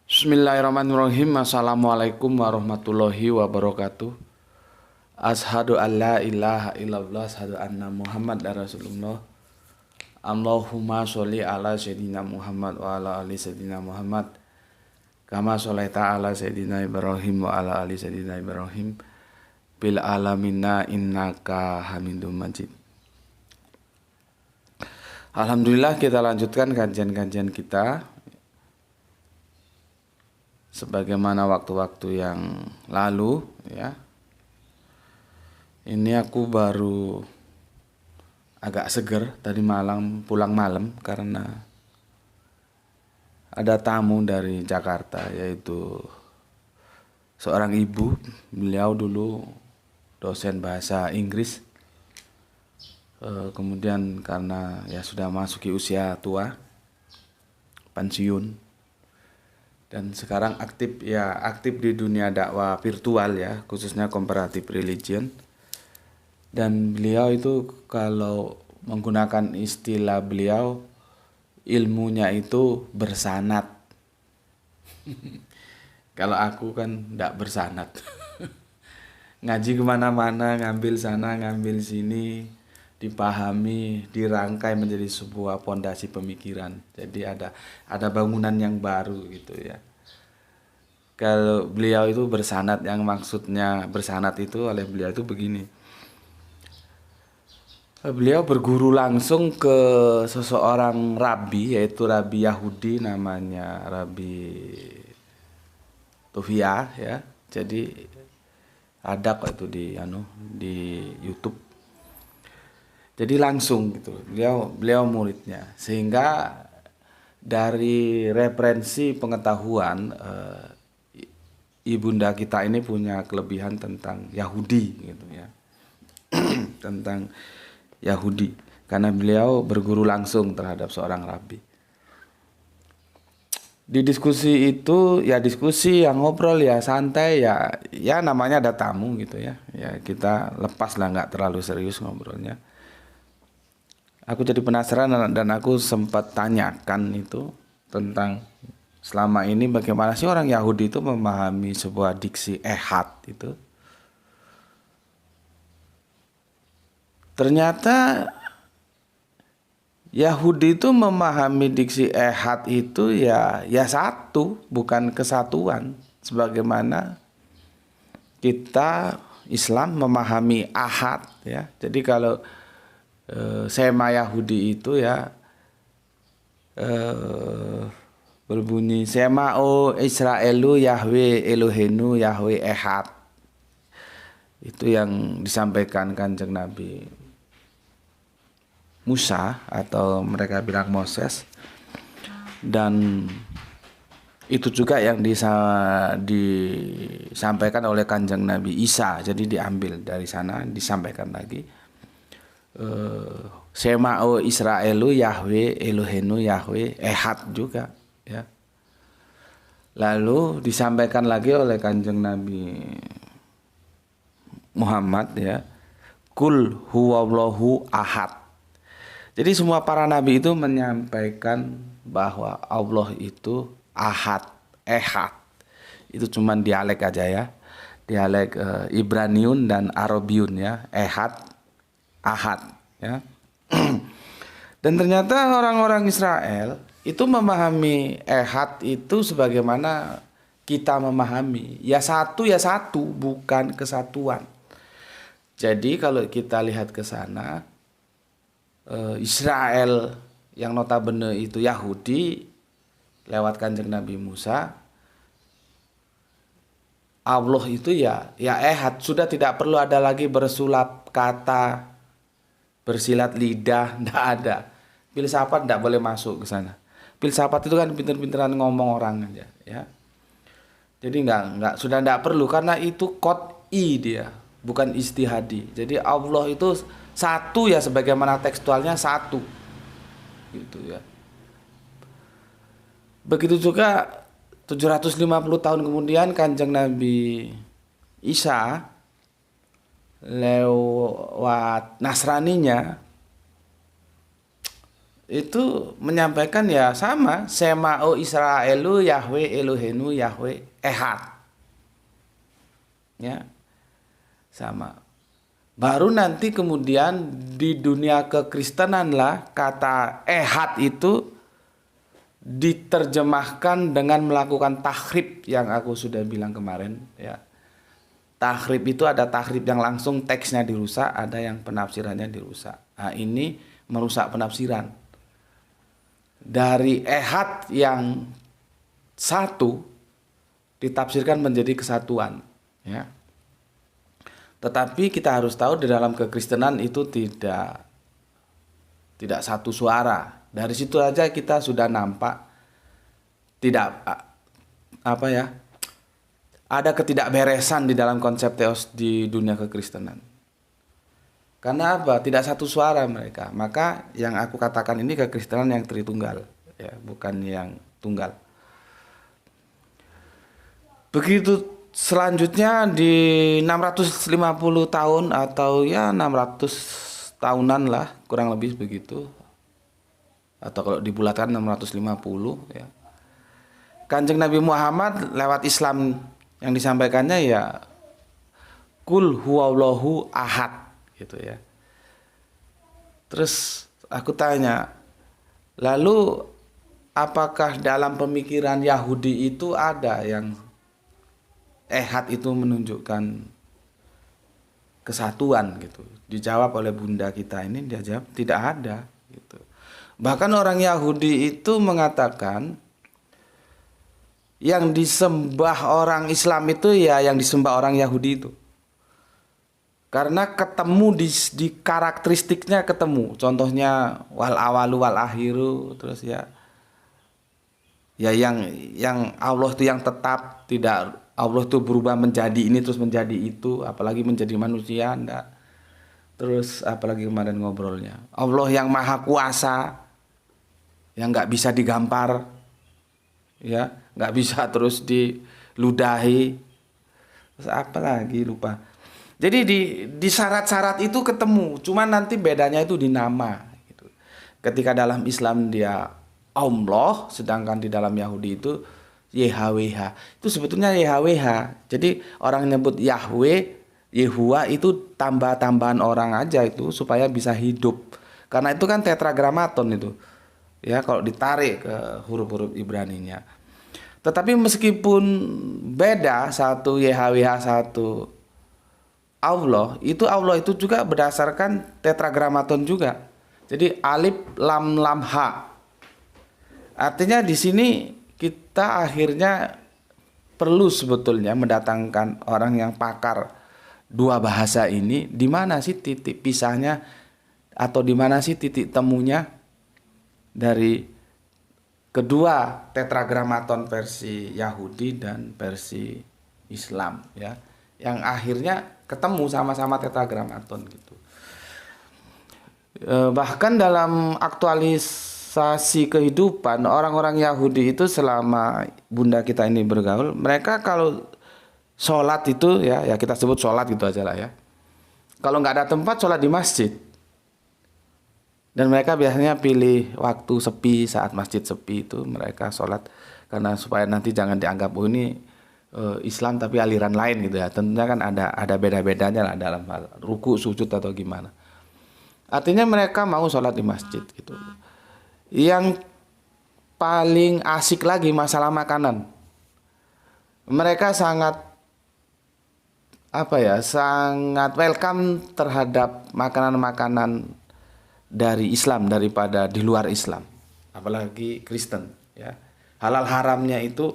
Bismillahirrahmanirrahim. Assalamualaikum warahmatullahi wabarakatuh. Ashadu an la ilaha illallah, ashadu anna Muhammad Rasulullah. Allahumma sholli ala sayyidina Muhammad wa ala ali sayyidina Muhammad. Kama sholaita ala sayyidina Ibrahim wa ala ali sayyidina Ibrahim. Bil alamina innaka hamidum majid. Alhamdulillah, kita lanjutkan kajian-kajian kita sebagaimana waktu-waktu yang lalu ya. Ini aku baru agak seger tadi malam, pulang malam karena ada tamu dari Jakarta, yaitu seorang ibu. Beliau dulu dosen bahasa Inggris, kemudian karena ya sudah masuki usia tua, pensiun, dan sekarang aktif di dunia dakwah virtual ya, khususnya comparative religion. Dan beliau itu kalau menggunakan istilah beliau, ilmunya itu bersanad. Kalau aku kan tidak bersanad. Ngaji kemana-mana, ngambil sana, ngambil sini, dipahami, dirangkai menjadi sebuah pondasi pemikiran. Jadi ada bangunan yang baru gitu ya. Kalau beliau itu bersanad, yang maksudnya bersanad itu oleh beliau itu begini. Beliau berguru langsung ke seseorang rabi, yaitu rabi Yahudi, namanya Rabi Tufia ya. Jadi ada kok itu di YouTube. Jadi langsung gitu, beliau muridnya, sehingga dari referensi pengetahuan, ibunda kita ini punya kelebihan tentang Yahudi gitu ya. Tentang Yahudi, karena beliau berguru langsung terhadap seorang rabi. Di diskusi itu ya, diskusi yang ngobrol ya santai ya namanya ada tamu gitu ya. Ya kita lepas lah, nggak terlalu serius ngobrolnya. Aku jadi penasaran dan aku sempat tanyakan itu tentang selama ini bagaimana sih orang Yahudi itu memahami sebuah diksi ehad itu. Ternyata Yahudi itu memahami diksi ehad itu ya satu, bukan kesatuan. Sebagaimana kita Islam memahami ahad ya. Jadi kalau sema Yahudi itu ya berbunyi sema o Israelu Yahweh Elohenu Yahweh ehad. Itu yang disampaikan Kanjeng Nabi Musa, atau mereka bilang Moses, dan itu juga yang disampaikan oleh Kanjeng Nabi Isa. Jadi diambil dari sana, disampaikan lagi. Sema o Israelu Yahweh Elohenu Yahweh ehad juga ya. Lalu disampaikan lagi oleh Kanjeng Nabi Muhammad ya, kul huwallahu ahad. Jadi semua para nabi itu menyampaikan bahwa Allah itu ahad, ehad. Itu cuman dialek aja ya, dialek Ibraniun dan Arabiun ya, ehad, ahad ya. Dan ternyata orang-orang Israel itu memahami ehad itu sebagaimana kita memahami ya satu, bukan kesatuan. Jadi kalau kita lihat ke sana, Israel yang notabene itu Yahudi lewat Kanjeng Nabi Musa, Allah itu ya ehad, sudah tidak perlu ada lagi bersulap kata, bersilat lidah, ndak ada. Filsafat ndak boleh masuk ke sana. Filsafat itu kan pinter-pinteran ngomong orang aja ya. Jadi sudah ndak perlu, karena itu qot'i dia, bukan istihadi. Jadi Allah itu satu ya, sebagaimana tekstualnya satu gitu ya. Begitu juga 750 tahun kemudian Kanjeng Nabi Isa lewat Nasraninya itu menyampaikan ya sama, Sema o Israelu Yahweh Elohenu Yahweh Ehad. Ya, sama. Baru nanti kemudian di dunia kekristenan lah kata ehad itu diterjemahkan dengan melakukan tahrif yang aku sudah bilang kemarin, ya. Tahrif itu ada tahrif yang langsung teksnya dirusak, ada yang penafsirannya dirusak. Nah, ini merusak penafsiran. Dari ehad yang satu ditafsirkan menjadi kesatuan, ya. Tetapi kita harus tahu di dalam kekristenan itu tidak satu suara. Dari situ aja kita sudah nampak tidak apa ya? Ada ketidakberesan di dalam konsep teos di dunia kekristenan. Karena apa? Tidak satu suara mereka. Maka yang aku katakan ini kekristenan yang tritunggal, ya, bukan yang tunggal. Begitu selanjutnya di 650 tahun atau ya 600 tahunan lah, kurang lebih begitu. Atau kalau dibulatkan 650, ya. Kanjeng Nabi Muhammad lewat Islam yang disampaikannya ya kul huwallahu ahad gitu, ya. Terus aku tanya, lalu apakah dalam pemikiran Yahudi itu ada yang ehad itu menunjukkan kesatuan gitu? Dijawab oleh bunda kita ini, dia jawab tidak ada gitu. Bahkan orang Yahudi itu mengatakan yang disembah orang Islam itu ya yang disembah orang Yahudi itu. Karena ketemu di karakteristiknya ketemu. Contohnya wal awalu wal akhiru, terus ya yang Allah itu yang tetap, tidak Allah itu berubah menjadi ini terus menjadi itu, apalagi menjadi manusia enggak. Terus apalagi kemarin ngobrolnya, Allah yang maha kuasa, yang nggak bisa digampar, ya, nggak bisa terus diludahi. Terus apa lagi lupa. Jadi di syarat-syarat itu ketemu, cuman nanti bedanya itu di nama gitu. Ketika dalam Islam dia Allah, sedangkan di dalam Yahudi itu YHWH. Itu sebetulnya YHWH. Jadi orang nyebut Yahweh, Yehuwa itu tambah-tambahan orang aja itu supaya bisa hidup. Karena itu kan tetragramaton itu. Ya, kalau ditarik ke huruf-huruf Ibraninya. Tetapi meskipun beda, satu YHWH, satu Allah itu juga berdasarkan tetragramaton juga. Jadi alif lam lam ha. Artinya di sini kita akhirnya perlu sebetulnya mendatangkan orang yang pakar dua bahasa ini. Di mana sih titik pisahnya atau di mana sih titik temunya dari kedua tetragramaton versi Yahudi dan versi Islam, ya, yang akhirnya ketemu sama-sama tetragramaton gitu. Bahkan dalam aktualisasi kehidupan orang-orang Yahudi itu selama bunda kita ini bergaul, mereka kalau sholat itu ya kita sebut sholat gitu aja lah, ya. Kalau nggak ada tempat sholat di masjid. Dan mereka biasanya pilih waktu sepi, saat masjid sepi itu mereka sholat, karena supaya nanti jangan dianggap ini Islam tapi aliran lain gitu, ya. Tentunya kan ada beda-bedanya lah dalam hal ruku, sujud atau gimana. Artinya mereka mau sholat di masjid gitu. Yang paling asik lagi masalah makanan. Mereka sangat sangat welcome terhadap makanan-makanan dari Islam daripada di luar Islam, apalagi Kristen, ya. Halal haramnya itu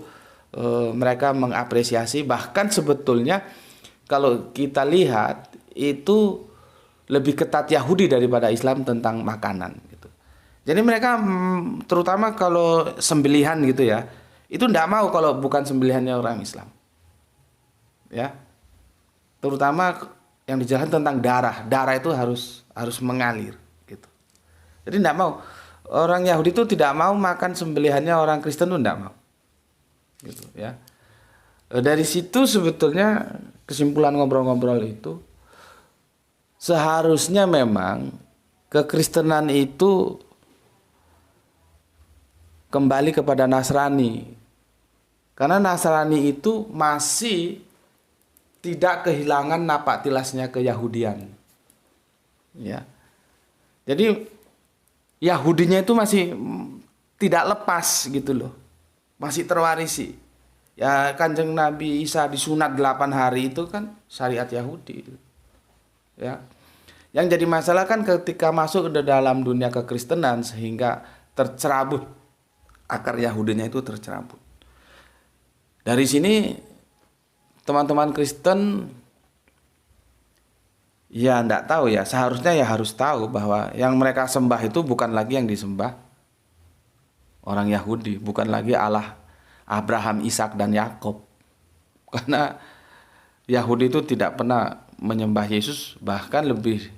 mereka mengapresiasi, bahkan sebetulnya kalau kita lihat itu lebih ketat Yahudi daripada Islam tentang makanan gitu. Jadi mereka terutama kalau sembelihan gitu, ya, itu tidak mau kalau bukan sembelihannya orang Islam, ya. Terutama yang dijelaskan tentang darah itu harus mengalir. Jadi tidak mau, orang Yahudi itu tidak mau makan sembelihannya orang Kristen itu tidak mau, gitu, ya. Dari situ sebetulnya kesimpulan ngobrol-ngobrol itu seharusnya memang kekristenan itu kembali kepada Nasrani. Karena Nasrani itu masih tidak kehilangan napak tilasnya keyahudian. Ya. Jadi Yahudinya itu masih tidak lepas gitu loh. Masih terwarisi. Ya Kanjeng Nabi Isa disunat 8 hari itu kan syariat Yahudi. Ya. Yang jadi masalah kan ketika masuk ke dalam dunia kekristenan sehingga tercerabut. Akar Yahudinya itu tercerabut. Dari sini teman-teman Kristen ya enggak tahu ya, seharusnya ya harus tahu bahwa yang mereka sembah itu bukan lagi yang disembah orang Yahudi, bukan lagi Allah Abraham, Ishak dan Yakub. Karena Yahudi itu tidak pernah menyembah Yesus, bahkan lebih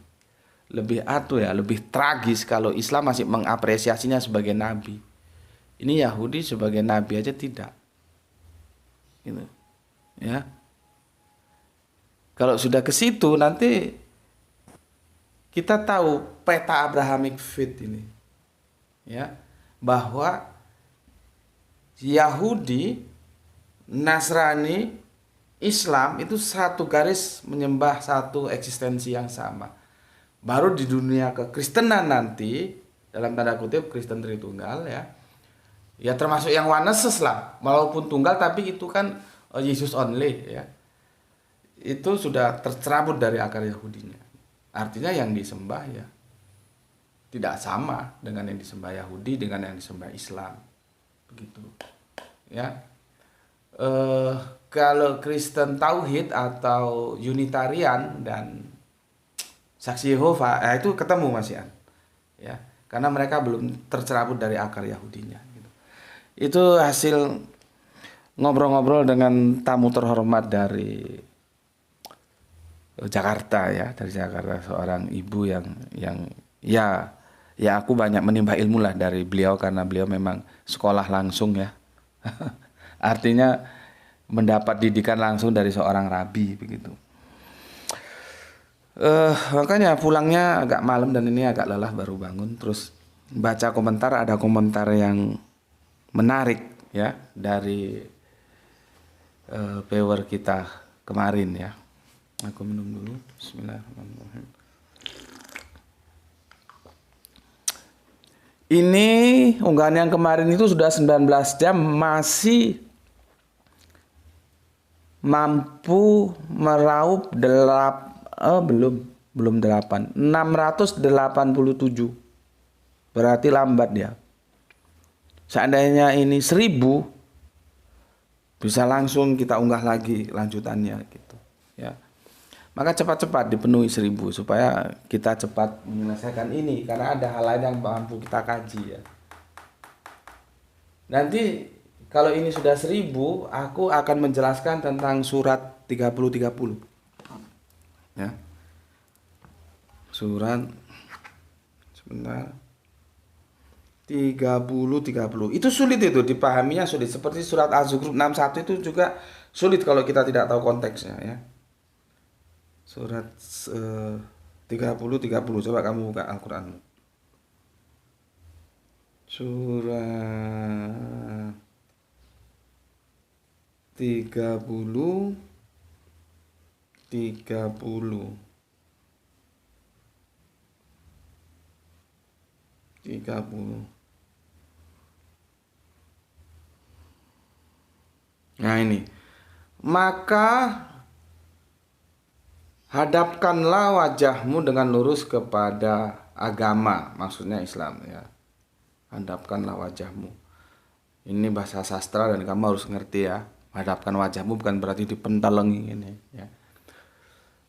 tragis kalau Islam masih mengapresiasinya sebagai nabi. Ini Yahudi sebagai nabi aja tidak. Gitu. Ya. Kalau sudah ke situ nanti kita tahu peta Abrahamic Faith ini. Ya, bahwa Yahudi, Nasrani, Islam itu satu garis menyembah satu eksistensi yang sama. Baru di dunia kekristenan nanti dalam tanda kutip Kristen Tritunggal ya. Ya termasuk yang Oneses lah, walaupun tunggal tapi itu kan Yesus only ya. Itu sudah tercerabut dari akar Yahudinya. Artinya yang disembah ya tidak sama dengan yang disembah Yahudi dengan yang disembah Islam. Begitu. Ya. Kalau Kristen Tauhid atau Unitarian dan Saksi Yehova, itu ketemu Mas Ian. Ya, karena mereka belum tercerabut dari akar Yahudinya. Itu hasil ngobrol-ngobrol dengan tamu terhormat dari Jakarta ya, dari Jakarta, seorang ibu yang ya aku banyak menimba ilmu lah dari beliau karena beliau memang sekolah langsung ya. Artinya mendapat didikan langsung dari seorang rabi begitu. Makanya pulangnya agak malam dan ini agak lelah baru bangun, terus baca komentar, ada komentar yang menarik ya dari viewer kita kemarin ya. Aku minum dulu. Bismillahirrahmanirrahim. Ini unggahan yang kemarin itu sudah 19 jam masih mampu meraup belum 8 687. Berarti lambat ya. Seandainya ini 1000 bisa langsung kita unggah lagi lanjutannya gitu ya. Maka cepat-cepat dipenuhi 1000 supaya kita cepat menyelesaikan ini karena ada hal lain yang mampu kita kaji ya. Nanti kalau ini sudah 1000 aku akan menjelaskan tentang surat 30-30 ya. Surat sebentar 30 itu sulit, itu dipahaminya sulit, seperti surat Az-Zukhruf 61 itu juga sulit kalau kita tidak tahu konteksnya ya. Surat 30 coba kamu buka Al-Qur'an. Surat 30 Nah ini, maka hadapkanlah wajahmu dengan lurus kepada agama, maksudnya Islam ya. Hadapkanlah wajahmu. Ini bahasa sastra dan kamu harus ngerti ya. Hadapkan wajahmu bukan berarti dipentelengi ini ya.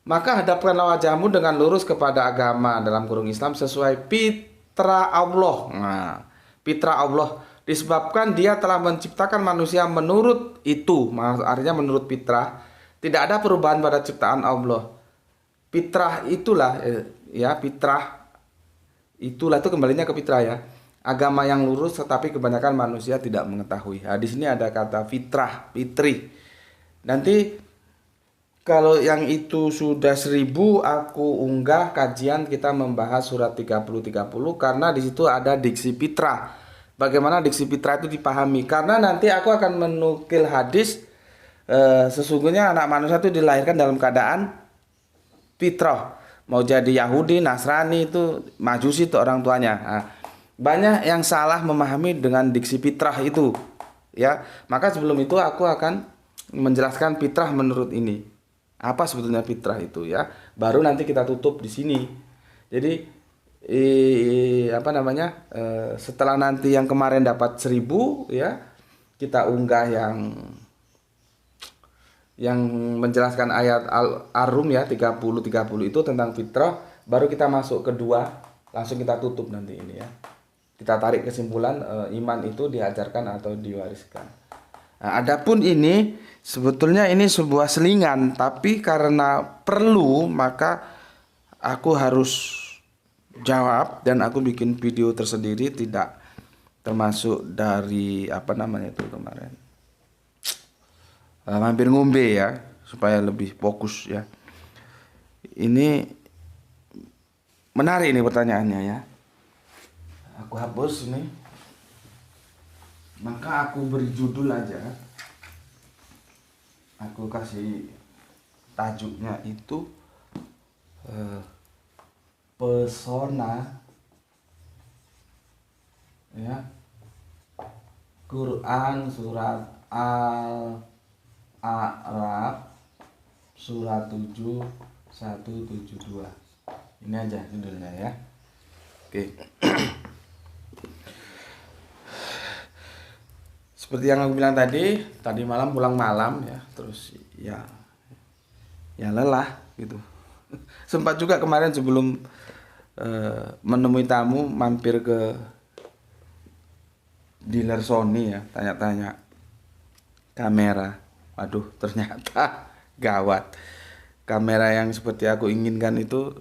Maka hadapkanlah wajahmu dengan lurus kepada agama dalam kurung Islam sesuai fitrah Allah. Nah, fitrah Allah disebabkan dia telah menciptakan manusia menurut itu, artinya menurut fitrah, tidak ada perubahan pada ciptaan Allah. Fitrah itulah ya, fitrah itulah, itu kembalinya ke fitrah ya. Agama yang lurus tetapi kebanyakan manusia tidak mengetahui. Nah, di sini ada kata fitrah, fitri. Nanti kalau yang itu sudah 1000 aku unggah kajian kita membahas surat 30-30 karena di situ ada diksi fitrah. bagaimana diksi fitrah itu dipahami. Karena nanti aku akan menukil hadis sesungguhnya anak manusia itu dilahirkan dalam keadaan fitrah. Mau jadi Yahudi, Nasrani itu Majusi itu orang tuanya. Nah, banyak yang salah memahami dengan diksi fitrah itu, ya. Maka sebelum itu aku akan menjelaskan fitrah menurut ini. Apa sebetulnya fitrah itu, ya? Baru nanti kita tutup di sini. Jadi setelah nanti yang kemarin dapat 1000, ya, kita unggah yang menjelaskan ayat Ar-Rum ya 30 itu tentang fitrah, baru kita masuk kedua, langsung kita tutup nanti ini ya. Kita tarik kesimpulan iman itu diajarkan atau diwariskan. Nah, adapun ini sebetulnya ini sebuah selingan, tapi karena perlu maka aku harus jawab dan aku bikin video tersendiri, tidak termasuk dari itu kemarin. Mampir ngombe ya, supaya lebih fokus ya. Ini menarik ini pertanyaannya ya. Aku hapus ini. Maka aku beri judul aja. Aku kasih tajuknya itu pesona ya. Quran surat Al-A'raf surat 7 172. Ini aja judulnya ya. Oke. Seperti yang aku bilang tadi malam pulang malam ya, terus ya lelah gitu. Sempat juga kemarin sebelum menemui tamu mampir ke dealer Sony ya, tanya-tanya kamera. Waduh, ternyata gawat. Kamera yang seperti aku inginkan itu,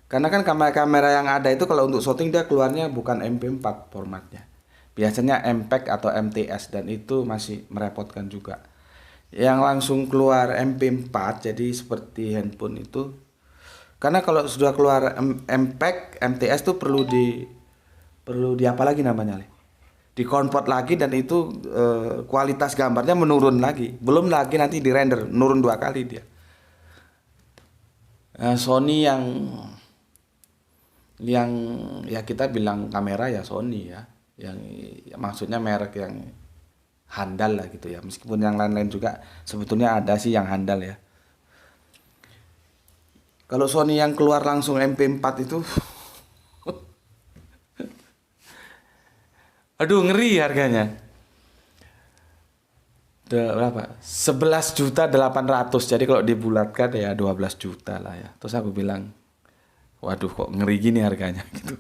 karena kan kamera yang ada itu kalau untuk shooting dia keluarnya bukan MP4 formatnya. Biasanya MPEG atau MTS, dan itu masih merepotkan juga. Yang langsung keluar MP4 jadi seperti handphone itu. Karena kalau sudah keluar MPEG, MTS itu perlu di apa lagi namanya, dikonvert lagi, dan itu kualitas gambarnya menurun lagi. Belum lagi nanti di render nurun 2 kali dia. Sony yang ya kita bilang kamera ya Sony ya, yang ya maksudnya merek yang handal lah gitu ya. Meskipun yang lain-lain juga sebetulnya ada sih yang handal ya. Kalau Sony yang keluar langsung MP4 itu aduh, ngeri harganya. Berapa? 11.800.000. Jadi kalau dibulatkan ya 12 juta lah ya. Terus aku bilang, waduh kok ngeri gini harganya gitu.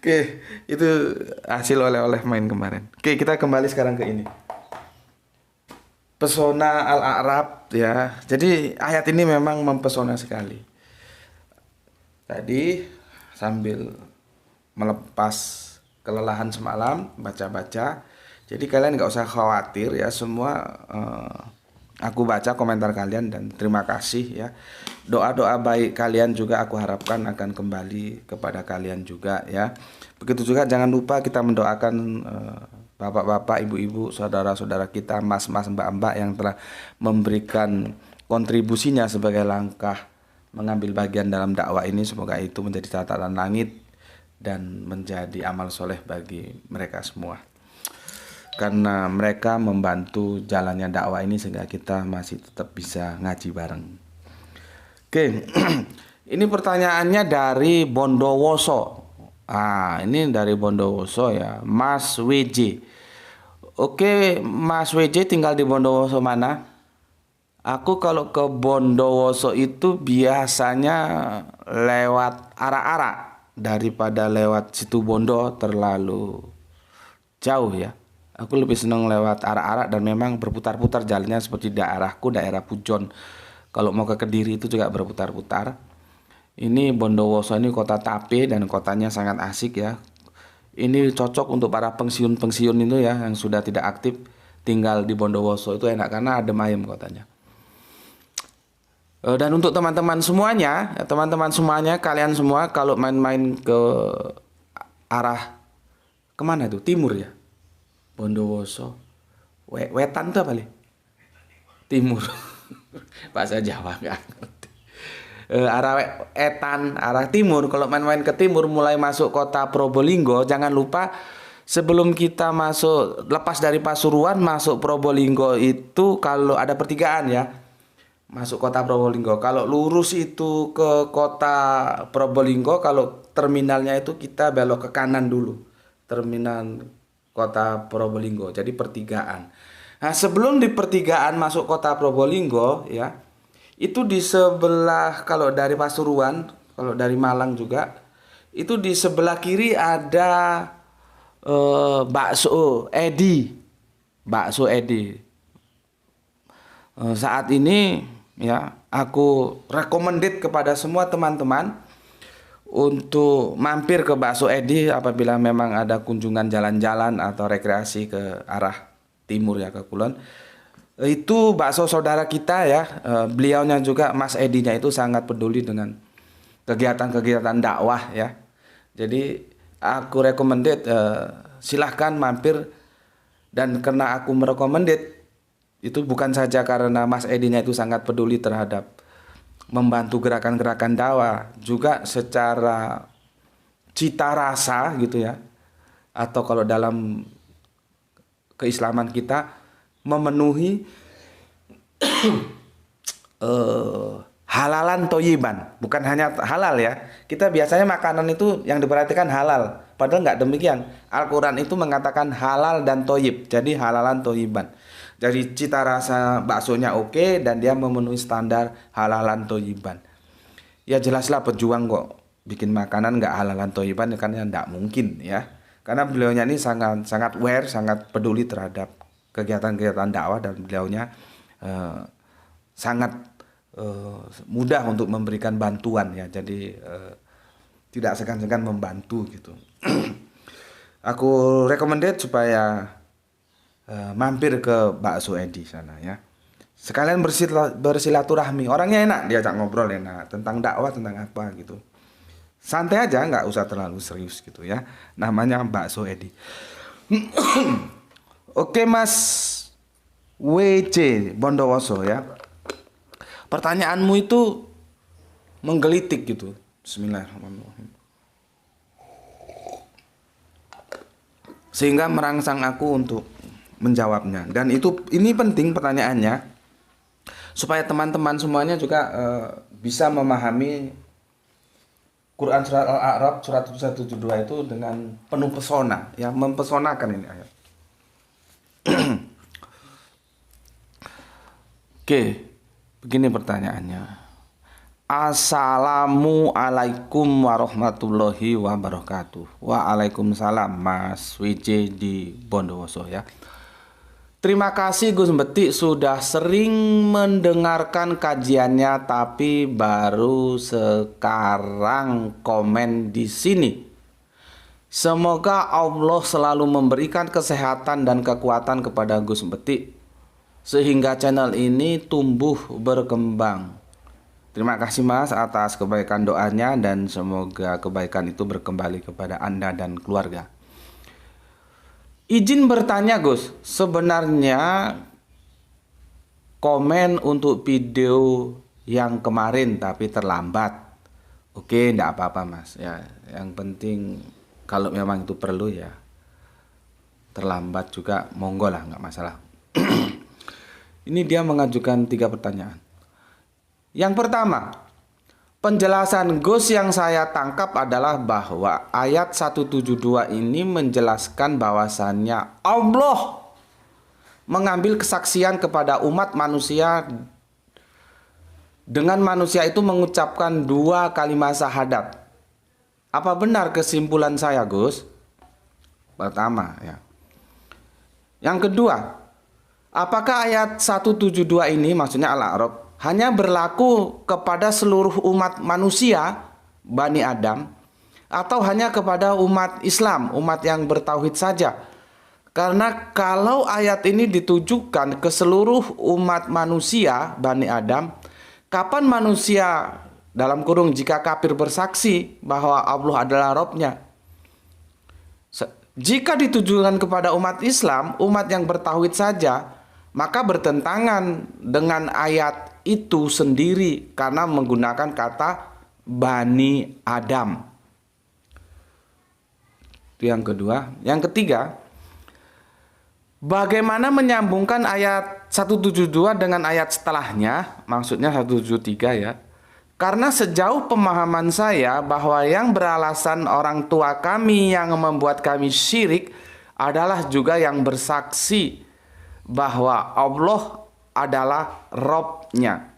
Oke, itu hasil oleh-oleh main kemarin. Oke, kita kembali sekarang ke ini. Pesona Al-A'raf ya. Jadi ayat ini memang mempesona sekali. Tadi sambil melepas kelelahan semalam baca-baca, jadi kalian nggak usah khawatir ya, semua aku baca komentar kalian dan terima kasih ya. Doa-doa baik kalian juga aku harapkan akan kembali kepada kalian juga ya. Begitu juga jangan lupa kita mendoakan bapak-bapak, ibu-ibu, saudara-saudara kita, mas-mas, mbak-mbak yang telah memberikan kontribusinya sebagai langkah mengambil bagian dalam dakwah ini. Semoga itu menjadi catatan langit dan menjadi amal soleh bagi mereka semua, karena mereka membantu jalannya dakwah ini sehingga kita masih tetap bisa ngaji bareng. Oke, ini pertanyaannya dari Bondowoso. Ini dari Bondowoso ya, Mas WJ. Oke, Mas WJ tinggal di Bondowoso mana? Aku kalau ke Bondowoso itu biasanya lewat Arak-Arak daripada lewat Situbondo, terlalu jauh ya. Aku lebih senang lewat Arak-Arak dan memang berputar-putar jalannya seperti daerahku, daerah Pujon. Kalau mau ke Kediri itu juga berputar-putar. Ini Bondowoso ini kota tape dan kotanya sangat asik ya. Ini cocok untuk para pensiun-pensiun itu ya, yang sudah tidak aktif, tinggal di Bondowoso itu enak karena adem ayem kotanya. Dan untuk teman-teman semuanya, kalian semua kalau main-main ke arah Kemana tuh? Timur ya? Bondowoso. Wetan tuh apa nih? Timur. Bahasa Jawa nggak ngerti. Arah timur. Kalau main-main ke timur mulai masuk kota Probolinggo, jangan lupa sebelum kita masuk, lepas dari Pasuruan masuk Probolinggo itu kalau ada pertigaan ya. Masuk kota Probolinggo. Kalau lurus itu ke kota Probolinggo, kalau terminalnya itu kita belok ke kanan dulu. Terminal kota Probolinggo. Jadi pertigaan. Nah, sebelum di pertigaan masuk kota Probolinggo ya, itu di sebelah, kalau dari Pasuruan, kalau dari Malang juga, itu di sebelah kiri ada bakso Edi. Bakso Edi. Saat ini ya, aku recommended kepada semua teman-teman untuk mampir ke bakso Edi apabila memang ada kunjungan jalan-jalan atau rekreasi ke arah timur ya, ke Kulon. Itu bakso saudara kita ya, beliaunya juga Mas Edinya itu sangat peduli dengan kegiatan-kegiatan dakwah ya. Jadi aku recommended, silahkan mampir. Dan karena aku merekomended, itu bukan saja karena Mas Edinya itu sangat peduli terhadap membantu gerakan-gerakan dakwah, juga secara cita rasa gitu ya, atau kalau dalam keislaman kita memenuhi halalan toyiban, bukan hanya halal ya. Kita biasanya makanan itu yang diperhatikan halal, padahal nggak demikian. Al-Quran itu mengatakan halal dan toyib, jadi halalan toyiban. Jadi cita rasa baksonya oke dan dia memenuhi standar halalan toyiban. Ya jelaslah pejuang kok bikin makanan nggak halalan toyiban, kan ya nggak mungkin ya. Karena beliaunya ini sangat aware, sangat peduli terhadap kegiatan-kegiatan dakwah, dan beliaunya sangat mudah untuk memberikan bantuan ya. Jadi tidak segan-segan membantu gitu. Aku recommended supaya mampir ke bakso Edi sana ya. Sekalian bersilaturahmi. Orangnya enak, diajak ngobrol enak tentang dakwah, tentang apa gitu. Santai aja, nggak usah terlalu serius gitu ya. Namanya bakso Edi. Oke Mas WC Bondowoso ya. Pertanyaanmu itu menggelitik gitu. Bismillahirrahmanirrahim. Sehingga merangsang aku untuk menjawabnya. Dan ini penting pertanyaannya, supaya teman-teman semuanya juga bisa memahami Quran surat Al-A'raf surat 172 itu dengan penuh pesona, ya, mempesonakan ini ayat. Oke, begini pertanyaannya. Assalamualaikum warahmatullahi wabarakatuh. Waalaikumsalam Mas WJ di Bondowoso ya. Terima kasih Gus Betik sudah sering mendengarkan kajiannya, tapi baru sekarang komen di sini. Semoga Allah selalu memberikan kesehatan dan kekuatan kepada Gus Betik sehingga channel ini tumbuh berkembang. Terima kasih Mas atas kebaikan doanya, dan semoga kebaikan itu berkembali kepada Anda dan keluarga. Izin bertanya Gus, sebenarnya komen untuk video yang kemarin tapi terlambat. Oke, enggak apa-apa Mas. Ya, yang penting kalau memang itu perlu ya. Terlambat juga monggo lah, enggak masalah. Ini dia mengajukan 3 pertanyaan. Yang pertama, penjelasan Gus yang saya tangkap adalah bahwa ayat 172 ini menjelaskan bahwasannya Allah mengambil kesaksian kepada umat manusia dengan manusia itu mengucapkan 2 kalimat syahadat. Apa benar kesimpulan saya Gus? Pertama ya. Yang kedua, apakah ayat 172 ini, maksudnya Al-A'raf, hanya berlaku kepada seluruh umat manusia, Bani Adam, atau hanya kepada umat Islam, umat yang bertauhid saja? Karena kalau ayat ini ditujukan ke seluruh umat manusia, Bani Adam, kapan manusia, dalam kurung jika kafir bersaksi bahwa Allah adalah Rabbnya? Jika ditujukan kepada umat Islam, umat yang bertauhid saja, maka bertentangan dengan ayat itu sendiri karena menggunakan kata Bani Adam. Itu yang kedua. Yang ketiga, bagaimana menyambungkan ayat 172 dengan ayat setelahnya, maksudnya 173 ya. Karena sejauh pemahaman saya bahwa yang beralasan orang tua kami yang membuat kami syirik adalah juga yang bersaksi bahwa Allah adalah Robnya.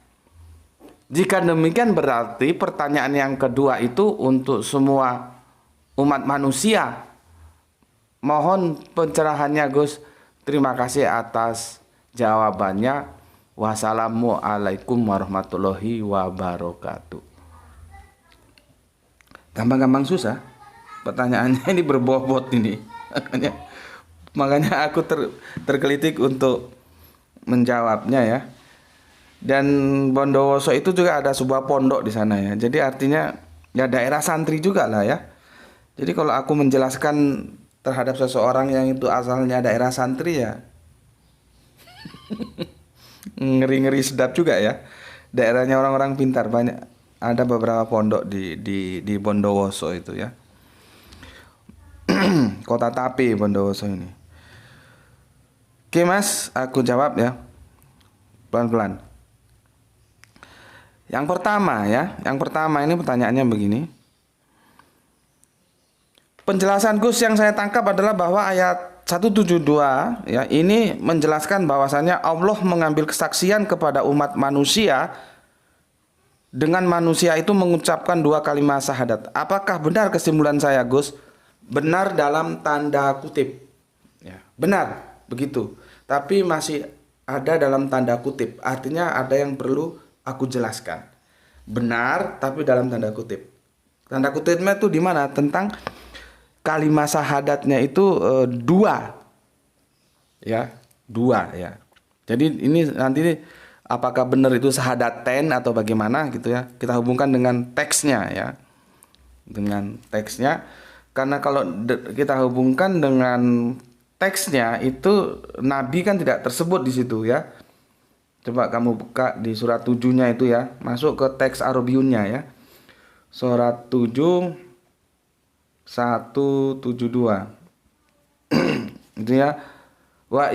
Jika demikian berarti pertanyaan yang kedua itu untuk semua umat manusia. Mohon pencerahannya Gus. Terima kasih atas jawabannya. Wassalamualaikum warahmatullahi wabarakatuh. Gampang-gampang susah. Pertanyaannya ini berbobot ini. Makanya aku tergelitik untuk menjawabnya ya. Dan Bondowoso itu juga ada sebuah pondok di sana ya. Jadi artinya ya daerah santri juga lah ya. Jadi kalau aku menjelaskan terhadap seseorang yang itu asalnya daerah santri ya ngeri-ngeri sedap juga ya. Daerahnya orang-orang pintar, banyak ada beberapa pondok di Bondowoso itu ya. Kota Tape Bondowoso ini. Oke Mas, aku jawab ya. Pelan-pelan. Yang pertama ini pertanyaannya begini. Penjelasan Gus yang saya tangkap adalah bahwa ayat 172 ya ini menjelaskan bahwasannya Allah mengambil kesaksian kepada umat manusia dengan manusia itu mengucapkan dua kalimat syahadat. Apakah benar kesimpulan saya Gus? Benar dalam tanda kutip. Ya, benar begitu. Tapi masih ada dalam tanda kutip. Artinya ada yang perlu aku jelaskan. Benar tapi dalam tanda kutip. Tanda kutipnya itu di mana? Tentang kalimat syahadatnya itu dua ya. Jadi ini nanti apakah benar itu syahadaten atau bagaimana gitu ya, kita hubungkan dengan teksnya ya, dengan teksnya. Karena kalau kita hubungkan dengan teksnya itu Nabi kan tidak tersebut di situ ya. Coba kamu buka di surat 7-nya itu ya, masuk ke teks Arabiunnya ya, surat 7 172 itu ya. Wa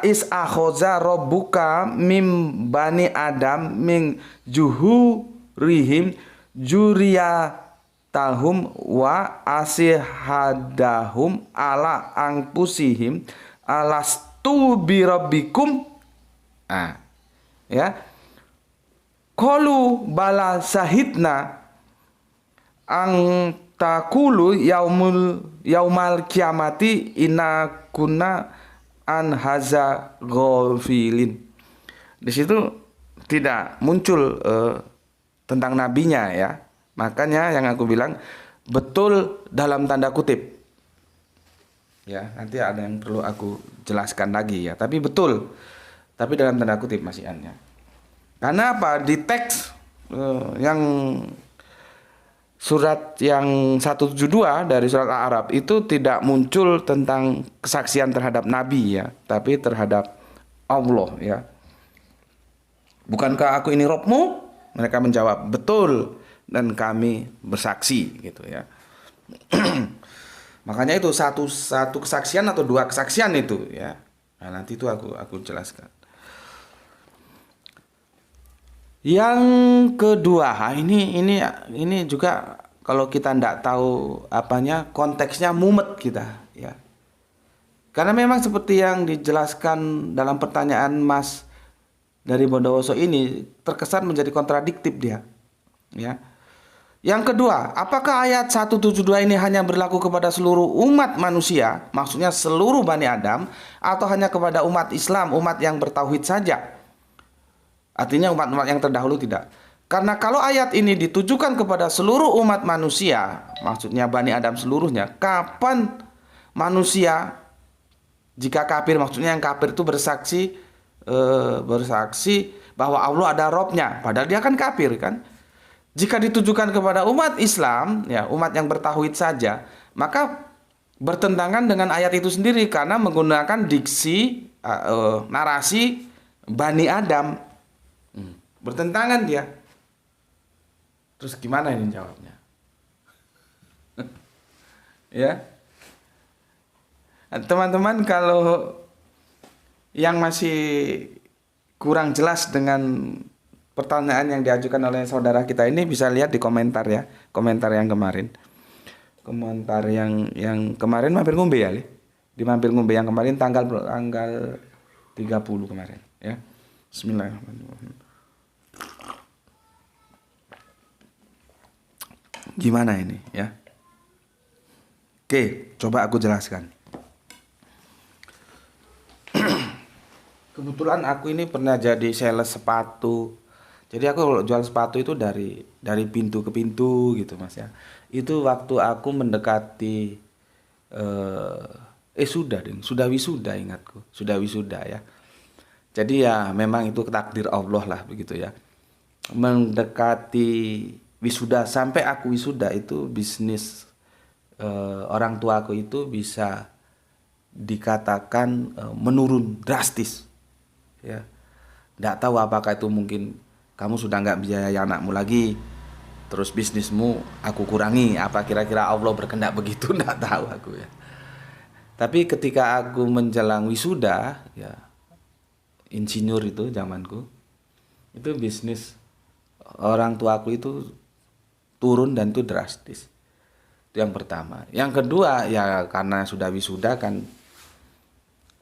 is akhoza robbuka mim bani adam min juhurihim juriyatahum wa asihadahum ala angpusihim alastu birabbikum. Ya, qalu bala sahidna ang takulu yaumal kiamati inna kunna an haza ghafilin. Di situ tidak muncul tentang nabinya ya. Makanya yang aku bilang betul dalam tanda kutip. Ya, nanti ada yang perlu aku jelaskan lagi ya. Tapi betul. Tapi dalam tanda kutip masih annya. Karena apa? Di teks yang surat yang 172 dari surat Al-A'raf itu tidak muncul tentang kesaksian terhadap Nabi ya, tapi terhadap Allah ya. Bukankah aku ini Robmu? Mereka menjawab, betul, dan kami bersaksi gitu ya. Makanya itu satu kesaksian atau dua kesaksian itu ya. Nah, nanti itu aku jelaskan. Yang kedua, ini juga kalau kita tidak tahu apanya, konteksnya mumet kita ya. Karena memang seperti yang dijelaskan dalam pertanyaan Mas dari Bondowoso ini terkesan menjadi kontradiktif dia. Ya. Yang kedua, apakah ayat 172 ini hanya berlaku kepada seluruh umat manusia, maksudnya seluruh Bani Adam, atau hanya kepada umat Islam, umat yang bertauhid saja? Artinya umat-umat yang terdahulu tidak. Karena kalau ayat ini ditujukan kepada seluruh umat manusia, maksudnya Bani Adam seluruhnya, kapan manusia, jika kafir, maksudnya yang kafir itu bersaksi bahwa Allah ada Robnya, padahal dia kan kafir kan. Jika ditujukan kepada umat Islam, ya umat yang bertauhid saja, maka bertentangan dengan ayat itu sendiri karena menggunakan diksi narasi Bani Adam. Bertentangan dia. Terus gimana ini jawabnya? Ya. Teman-teman, kalau yang masih kurang jelas dengan pertanyaan yang diajukan oleh saudara kita ini bisa lihat di komentar ya, komentar yang kemarin. Komentar yang kemarin mampir ngombe ya, Li. Di mampir ngombe yang kemarin tanggal 30 kemarin ya. Bismillahirrahmanirrahim. Gimana ini ya? Oke, coba aku jelaskan. Kebetulan aku ini pernah jadi sales sepatu. Jadi aku kalau jual sepatu itu dari pintu ke pintu gitu Mas ya. Itu waktu aku mendekati sudah wisuda ingatku. Sudah wisuda ya. Jadi ya memang itu takdir Allah lah begitu ya. Mendekati wisuda, sampai aku wisuda itu bisnis orang tuaku itu bisa dikatakan menurun drastis ya. Nggak tahu apakah itu mungkin kamu sudah nggak biayai anakmu lagi, terus bisnismu aku kurangi, apa kira-kira Allah berkehendak begitu, nggak tahu aku ya. Tapi ketika aku menjelang wisuda ya, insinyur itu zamanku, itu bisnis orang tuaku itu turun dan itu drastis. Itu yang pertama. Yang kedua ya karena sudah wisuda kan,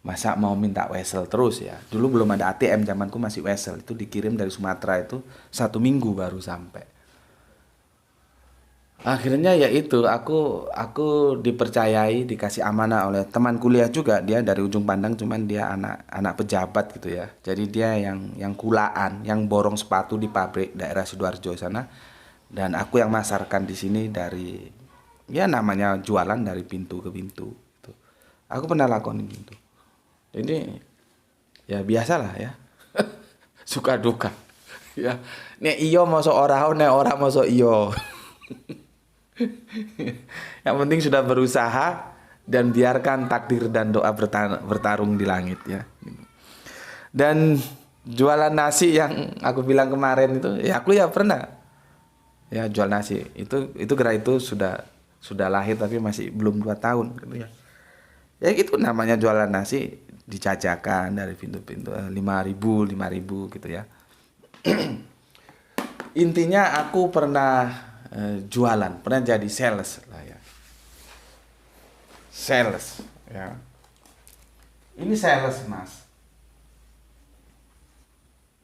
masa mau minta wesel terus ya. Dulu belum ada ATM, zamanku masih wesel. Itu dikirim dari Sumatera itu 1 minggu baru sampai. Akhirnya ya itu aku dipercayai, dikasih amanah oleh teman kuliah juga, dia dari ujung pandang, cuman dia anak pejabat gitu ya. Jadi dia yang kulaan, yang borong sepatu di pabrik daerah Sidoarjo sana, dan aku yang masarkan di sini dari ya namanya jualan dari pintu ke pintu gitu. Aku pernah lakukan gitu. Jadi ya biasalah ya. Suka duka. Ya. Nek iyo mosok ora, nek ora mosok iyo. Yang penting sudah berusaha dan biarkan takdir dan doa bertarung di langit ya. Dan jualan nasi yang aku bilang kemarin itu, ya aku ya pernah ya jual nasi. Itu kira itu sudah lahir tapi masih belum 2 tahun gitu ya. Ya itu namanya jualan nasi, dijajakan dari pintu-pintu 5.000 gitu ya. Intinya aku pernah jualan, pernah jadi sales lah ya. Sales ya. Ini sales Mas.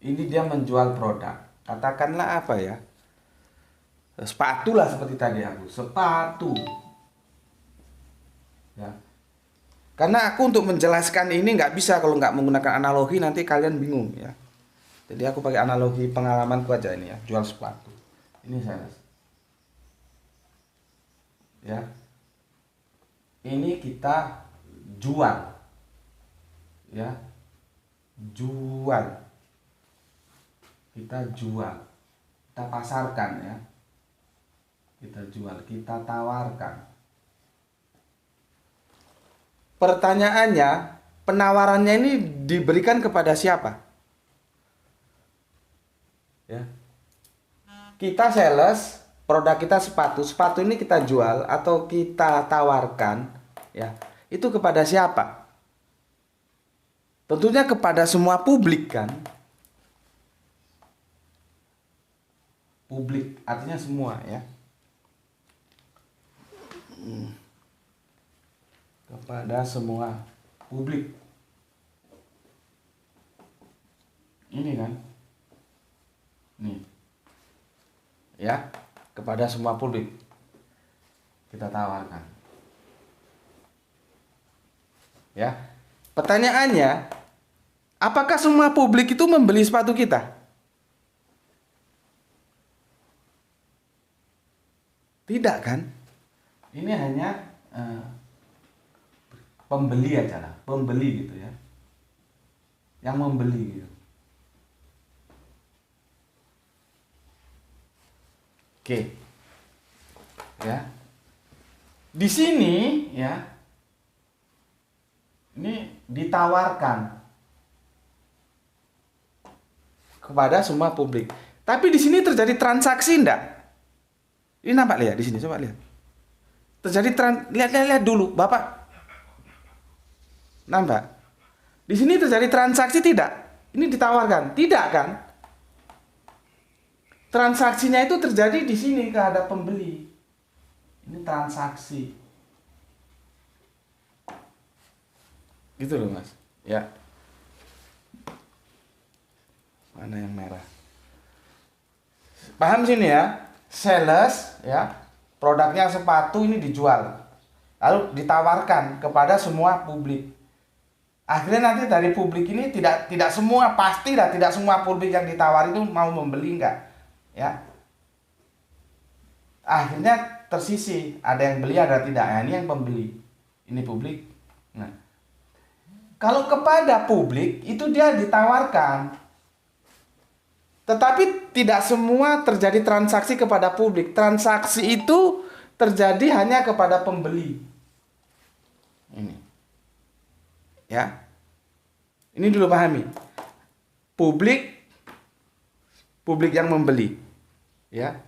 Ini dia menjual produk. Katakanlah apa ya? Sepatu lah seperti tadi aku. Sepatu. Ya. Karena aku untuk menjelaskan ini nggak bisa kalau nggak menggunakan analogi, nanti kalian bingung ya. Jadi aku pakai analogi pengalamanku aja ini ya, jual sepatu. Ini sales. Ya. Ini kita jual. Ya. Jual. Kita jual. Kita pasarkan ya. Kita jual, kita tawarkan. Pertanyaannya, penawarannya ini diberikan kepada siapa? Ya. Kita sales, produk kita sepatu. Sepatu ini kita jual atau kita tawarkan, ya. Itu kepada siapa? Tentunya kepada semua publik kan? Publik artinya semua ya. Kepada semua publik. Ini kan? Nih. Ya, kepada semua publik. Kita tawarkan. Ya. Pertanyaannya, apakah semua publik itu membeli sepatu kita? Tidak kan? Ini hanya pembeli aja lah, pembeli gitu ya, yang membeli gitu. Oke, ya. Di sini ya, Ini ditawarkan kepada semua publik. Tapi di sini terjadi transaksi enggak? Ini nampak lihat di sini, coba lihat. Terjadi lihat dulu, Bapak. Nampak? Di sini terjadi transaksi tidak? Ini ditawarkan, tidak kan? Transaksinya itu terjadi di sini kehadap pembeli. Ini transaksi. Gitu loh, Mas. Ya. Mana yang merah? Paham sini ya? Sales ya, produknya sepatu ini dijual. Lalu ditawarkan kepada semua publik. Akhirnya nanti dari publik ini tidak semua, pasti lah tidak semua publik yang ditawari itu mau membeli enggak. Ya. Akhirnya tersisi, ada yang beli ada tidak. Nah, ini yang pembeli. Ini publik. Nah, kalau kepada publik itu dia ditawarkan. Tetapi tidak semua terjadi transaksi kepada publik. Transaksi itu terjadi hanya kepada pembeli. Ini. Ya. Ini dulu pahami. Publik yang membeli. Ya.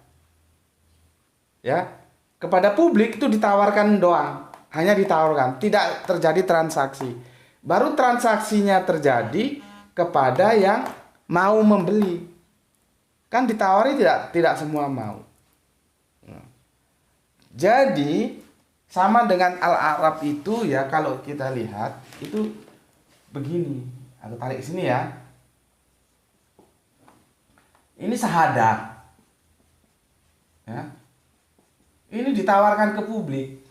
Ya. Kepada publik itu ditawarkan doang. Hanya ditawarkan, tidak terjadi transaksi. Baru transaksinya terjadi kepada yang mau membeli. Kan ditawari tidak semua mau. Jadi sama dengan Al-A'raf itu ya, kalau kita lihat itu begini. Aku tarik sini ya. Ini syahadat. Ya. Ini ditawarkan ke publik.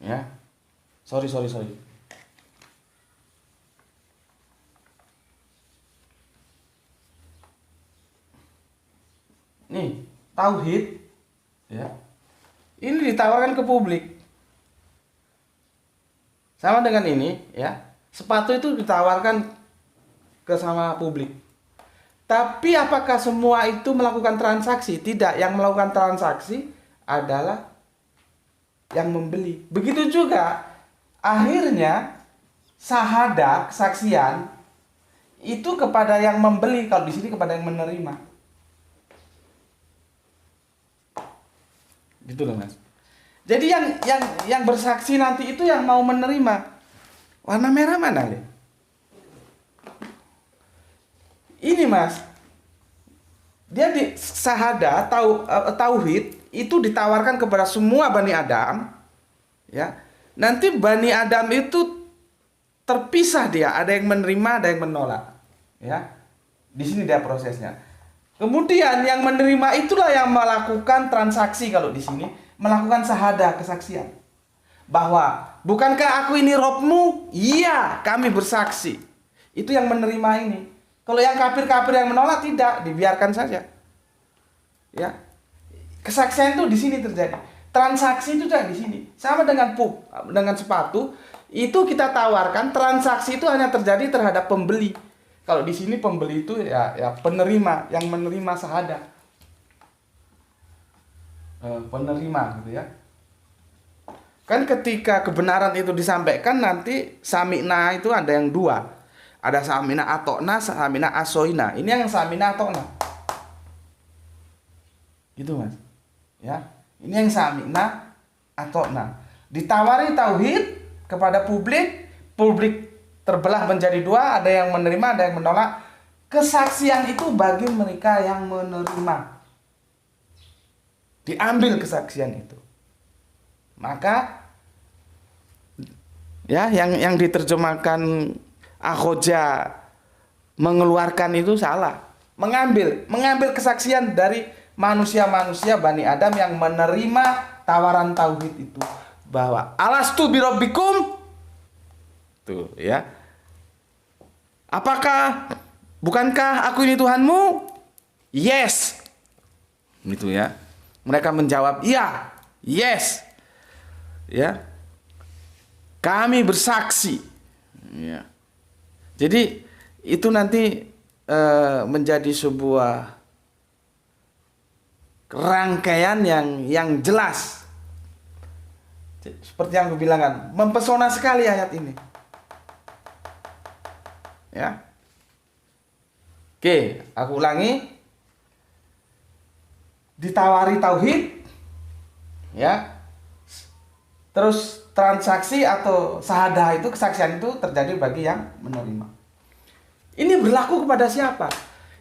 Ya. Sorry. Nih, tauhid ya. Ini ditawarkan ke publik. Sama dengan ini ya. Sepatu itu ditawarkan ke sama publik. Tapi apakah semua itu melakukan transaksi? Tidak, yang melakukan transaksi adalah yang membeli. Begitu juga akhirnya syahadat, kesaksian itu kepada yang membeli, kalau di sini kepada yang menerima. Gitu loh, Mas. Jadi yang bersaksi nanti itu yang mau menerima. Warna merah mana nih? Ini, Mas. Dia di syahadat, tauhid itu ditawarkan kepada semua Bani Adam. Ya. Nanti Bani Adam itu terpisah dia, ada yang menerima, ada yang menolak. Ya. Di sini dia prosesnya. Kemudian yang menerima itulah yang melakukan transaksi, kalau di sini melakukan syahadah, kesaksian. Bahwa bukankah aku ini Robmu? Iya, kami bersaksi. Itu yang menerima ini. Kalau yang kafir-kafir yang menolak tidak, dibiarkan saja. Ya. Kesaksian itu di sini terjadi. Transaksi itu juga di sini. Sama dengan sepatu, itu kita tawarkan, transaksi itu hanya terjadi terhadap pembeli. Kalau di sini pembeli itu ya penerima, yang menerima syahadat. Penerima gitu ya. Kan ketika kebenaran itu disampaikan, nanti sami'na itu ada yang dua. Ada sami'na atokna, sami'na asoina. Ini yang sami'na atokna. Gitu, Mas. Ya. Ini yang sami'na atokna. Ditawari tauhid kepada publik, publik terbelah menjadi dua, ada yang menerima, ada yang menolak. Kesaksian itu bagi mereka yang menerima. Diambil kesaksian itu. Maka ya yang diterjemahkan akhoja mengeluarkan itu salah. Mengambil kesaksian dari manusia-manusia Bani Adam yang menerima tawaran tauhid itu, bahwa alastu birabbikum, tuh ya, bukankah aku ini Tuhanmu? Yes, gitu ya. Mereka menjawab iya, yes, ya. Kami bersaksi, ya. Jadi itu nanti menjadi sebuah rangkaian yang jelas Seperti yang aku bilang kan, mempesona sekali ayat ini. Ya. Oke, aku ulangi. Ditawari tauhid, ya. Terus transaksi atau syahadah itu, kesaksian itu terjadi bagi yang menerima. Ini berlaku kepada siapa?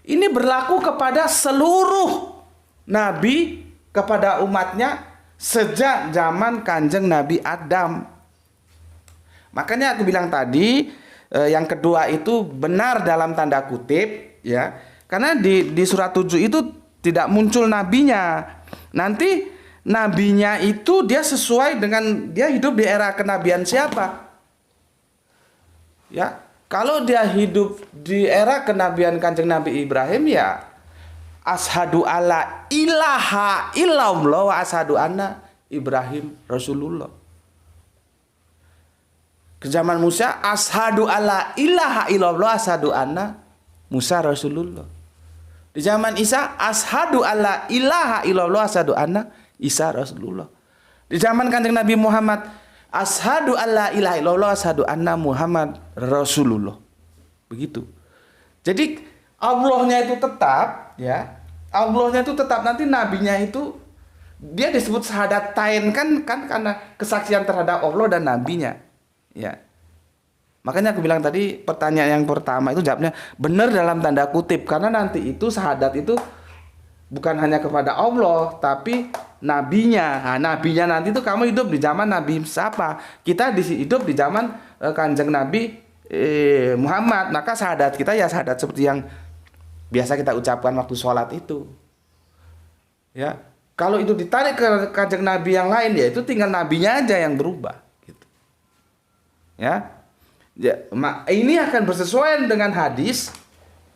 Ini berlaku kepada seluruh nabi, kepada umatnya sejak zaman Kanjeng Nabi Adam. Makanya aku bilang tadi, yang kedua itu benar dalam tanda kutip, ya. Karena di surat 7 itu tidak muncul nabinya. Nanti nabinya itu dia sesuai dengan dia hidup di era kenabian siapa? Ya, kalau dia hidup di era kenabian Kanjeng Nabi Ibrahim, ya ashadu alla ilaha illallah wa ashadu anna Ibrahim Rasulullah. Ke zaman Musa, ashadu alla ilaha illallah ashadu anna Musa Rasulullah. Di zaman Isa, ashadu alla ilaha illallah ashadu anna Isa Rasulullah. Di zaman Kanjeng Nabi Muhammad, ashadu alla ilaha illallah ashadu anna Muhammad Rasulullah. Begitu. Jadi Allahnya itu tetap, ya. Allahnya itu tetap, nanti nabinya itu dia disebut syahadatain kan karena kesaksian terhadap Allah dan nabinya, ya. Makanya aku bilang tadi, pertanyaan yang pertama itu jawabnya benar dalam tanda kutip, karena nanti itu syahadat itu bukan hanya kepada Allah tapi nabinya. Nah, nabinya nanti itu kamu hidup di zaman Nabi siapa? Kita hidup di zaman Kanjeng Nabi Muhammad. Maka syahadat kita ya syahadat seperti yang biasa kita ucapkan waktu sholat itu, ya. Kalau itu ditarik ke Kanjeng Nabi yang lain, ya itu tinggal nabinya aja yang berubah, gitu. Ya, ini akan bersesuaian dengan hadis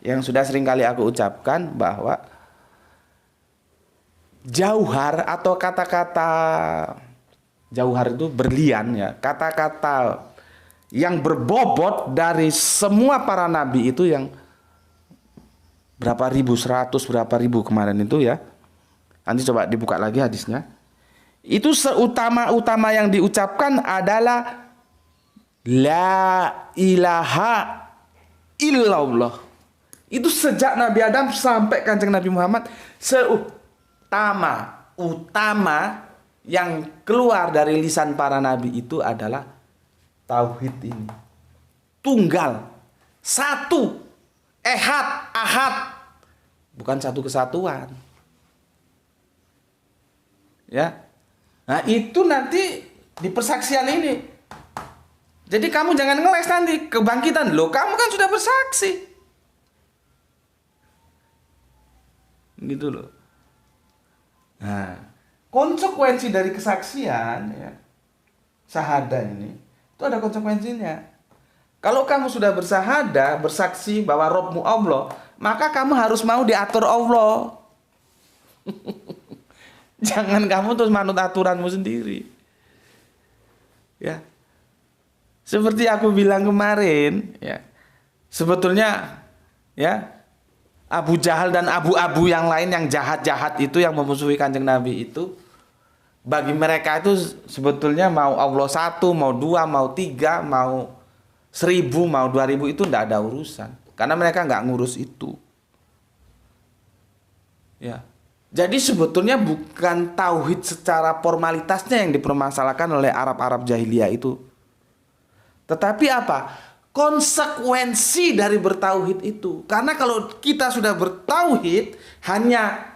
yang sudah sering kali aku ucapkan bahwa jauhar atau kata-kata jauhar itu berlian, ya. Kata-kata yang berbobot dari semua para nabi itu yang berapa ribu, 100 berapa ribu kemarin itu, ya. Nanti coba dibuka lagi hadisnya. Itu seutama-utama yang diucapkan adalah la ilaha illallah. Itu sejak Nabi Adam sampai Kanjeng Nabi Muhammad, utama yang keluar dari lisan para nabi itu adalah tauhid ini. Tunggal, satu, ahad, bukan satu kesatuan. Ya. Nah, itu nanti di persaksian ini. Jadi kamu jangan ngeles nanti kebangkitan. Loh, kamu kan sudah bersaksi. Gitu loh. Nah, konsekuensi dari kesaksian, ya, syahadah ini itu ada konsekuensinya. Kalau kamu sudah bersahadah, bersaksi bahwa Rabbmu Allah, maka kamu harus mau diatur Allah. Jangan kamu terus manut aturanmu sendiri. Ya. Seperti aku bilang kemarin, ya. Sebetulnya, ya, Abu Jahal dan abu-abu yang lain yang jahat-jahat itu yang memusuhi Kanjeng Nabi itu, bagi mereka itu sebetulnya mau Allah 1, mau 2, mau 3, mau 1000, mau 2000 itu tidak ada urusan, karena mereka nggak ngurus itu. Ya. Jadi sebetulnya bukan tauhid secara formalitasnya yang dipermasalahkan oleh Arab-Arab jahiliyah itu. Tetapi apa? Konsekuensi dari bertauhid itu. Karena kalau kita sudah bertauhid, hanya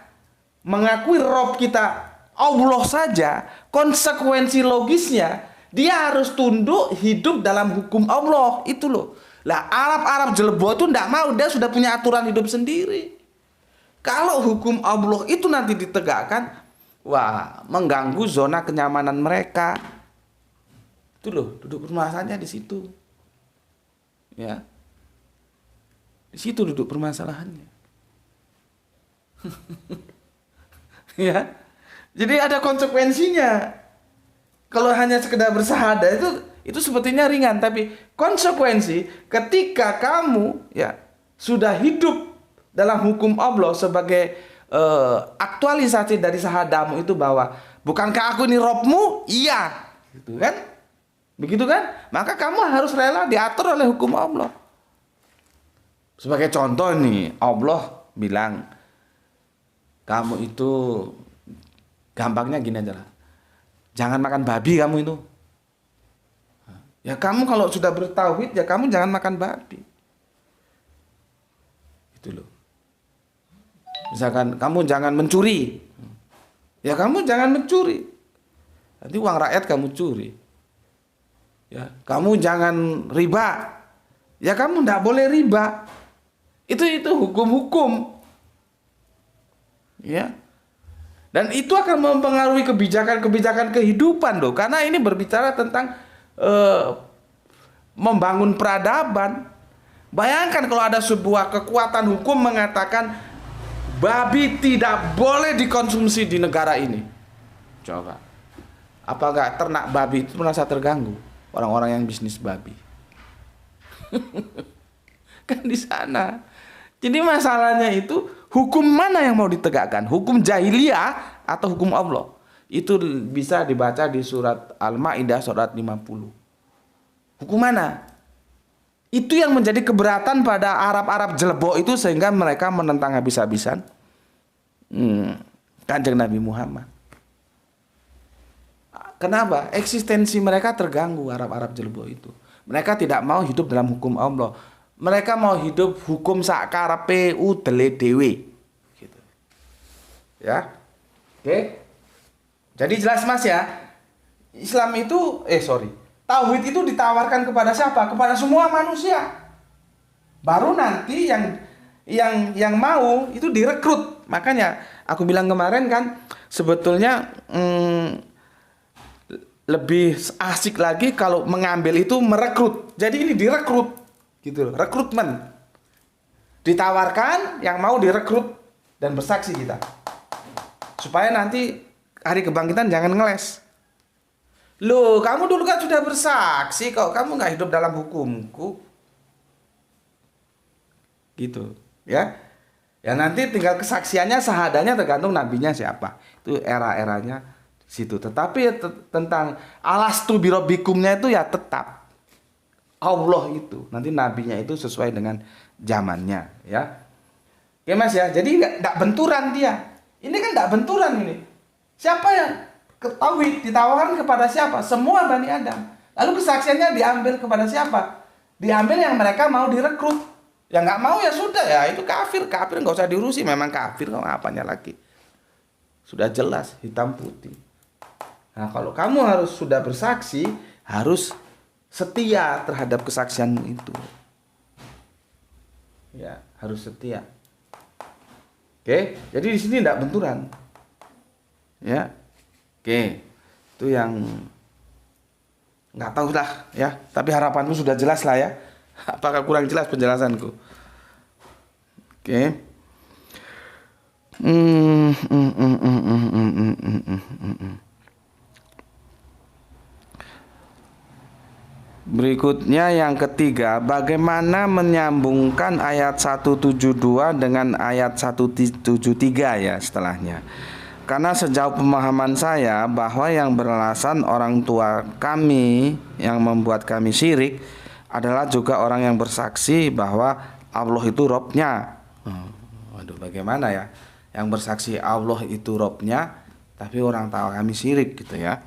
mengakui Rabb kita Allah saja, konsekuensi logisnya dia harus tunduk hidup dalam hukum Allah. Itu loh. Lah Arab-Arab jelebo itu tidak mau, dia sudah punya aturan hidup sendiri. Kalau hukum Allah itu nanti ditegakkan, wah, mengganggu zona kenyamanan mereka. Itu loh, duduk permasalahannya di situ. Ya. Di situ duduk permasalahannya. Ya. Jadi ada konsekuensinya. Kalau hanya sekedar bersahadah itu sepertinya ringan, tapi konsekuensi ketika kamu, ya, sudah hidup dalam hukum Allah sebagai aktualisasi dari sahadamu itu bahwa bukankah aku ini Rabbmu? Iya. Gitu kan? Begitu kan? Maka kamu harus rela diatur oleh hukum Allah. Sebagai contoh nih, Allah bilang, kamu itu gampangnya gini aja lah. Jangan makan babi kamu itu. Ya kamu kalau sudah bertauhid ya kamu jangan makan babi. Gitu loh. Misalkan kamu jangan mencuri. Ya kamu jangan mencuri. Nanti uang rakyat kamu curi. Ya, kamu jangan riba. Ya kamu tidak boleh riba. Itu hukum-hukum. Ya. Dan itu akan mempengaruhi kebijakan-kebijakan kehidupan loh. Karena ini berbicara tentang membangun peradaban. Bayangkan kalau ada sebuah kekuatan hukum mengatakan babi tidak boleh dikonsumsi di negara ini. Coba. Apakah ternak babi itu merasa terganggu? Orang-orang yang bisnis babi. Kan di sana. Jadi masalahnya itu hukum mana yang mau ditegakkan? Hukum jahiliyah atau hukum Allah? Itu bisa dibaca di surat Al-Maidah surat 50. Hukum mana? Itu yang menjadi keberatan pada Arab-Arab jelebok itu sehingga mereka menentang habis-habisan Kanjeng Nabi Muhammad. Kenapa? Eksistensi mereka terganggu, Arab-Arab jelebok itu. Mereka tidak mau hidup dalam hukum Allah. Mereka mau hidup hukum sakarepe udele dhewe. Gitu. Ya. Oke. Jadi jelas Mas ya. Islam itu tauhid itu ditawarkan kepada siapa? Kepada semua manusia. Baru nanti yang mau itu direkrut. Makanya aku bilang kemarin kan sebetulnya lebih asik lagi kalau mengambil itu merekrut. Jadi ini direkrut gitu loh, rekrutmen. Ditawarkan yang mau direkrut dan bersaksi kita. Supaya nanti hari kebangkitan jangan ngeles. Loh, kamu dulu kan sudah bersaksi kok, kamu nggak hidup dalam hukumku. Gitu, ya. Ya nanti tinggal kesaksiannya, sahadanya tergantung nabinya siapa. Itu era-eranya situ. Tetapi tentang alastu birabbikumnya itu ya tetap Allah itu. Nanti nabinya itu sesuai dengan zamannya, ya. Oke Mas ya. Jadi enggak benturan dia. Ini kan enggak benturan ini. Siapa yang tauhid ditawarkan kepada siapa? Semua Bani Adam. Lalu kesaksiannya diambil kepada siapa? Diambil yang mereka mau direkrut. Yang enggak mau ya sudah ya, itu kafir enggak usah diurusi, memang kafir kok apanya lagi. Sudah jelas hitam putih. Nah, kalau kamu harus sudah bersaksi, harus setia terhadap kesaksianmu itu. Ya, harus setia. Oke, jadi di sini tidak benturan. Ya. Oke. Itu yang nggak tahu lah ya, tapi harapanmu sudah jelas lah ya. Apakah kurang jelas penjelasanku? Oke. Berikutnya yang ketiga, bagaimana menyambungkan ayat 172 dengan ayat 173 ya setelahnya. Karena sejauh pemahaman saya bahwa yang beralasan orang tua kami yang membuat kami syirik adalah juga orang yang bersaksi bahwa Allah itu Robnya. Waduh, bagaimana ya? Yang bersaksi Allah itu Robnya, tapi orang tua kami syirik gitu ya.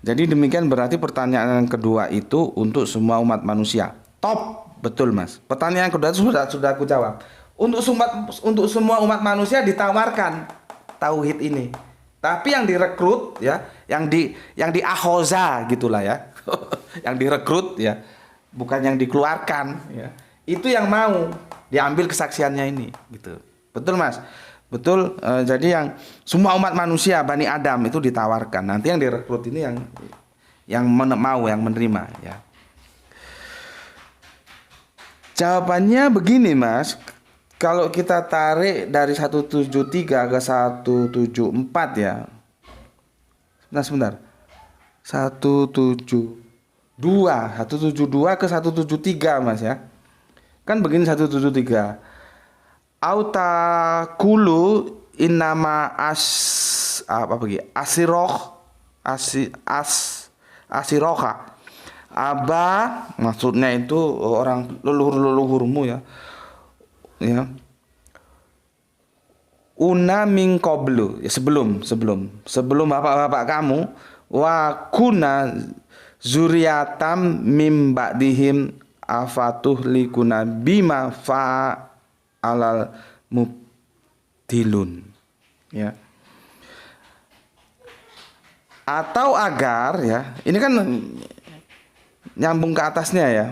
Jadi demikian berarti pertanyaan yang kedua itu untuk semua umat manusia. Top, betul Mas. Pertanyaan kedua itu sudah aku jawab. Untuk semua umat manusia ditawarkan tauhid ini. Tapi yang direkrut ya, yang di akhoza gitulah ya. Yang direkrut ya, bukan yang dikeluarkan ya. Itu yang mau diambil kesaksiannya ini gitu. Betul Mas? Betul, jadi yang semua umat manusia Bani Adam itu ditawarkan. Nanti yang direkrut ini yang mau, yang menerima ya. Jawabannya begini Mas. Kalau kita tarik dari 173 ke 174 ya. Sebentar. 172 ke 173 Mas ya. Kan begini 173. Auta kulu inama asiroh asiroha. Aba maksudnya itu orang leluhur-leluhurmu ya. Ya. Una min qablu, ya sebelum bapak-bapak kamu, wa kuna zuriatam mim ba'dihim afatuhlikuna bima fa'alal mubtilun. Ya. Atau agar ya, ini kan nyambung ke atasnya ya.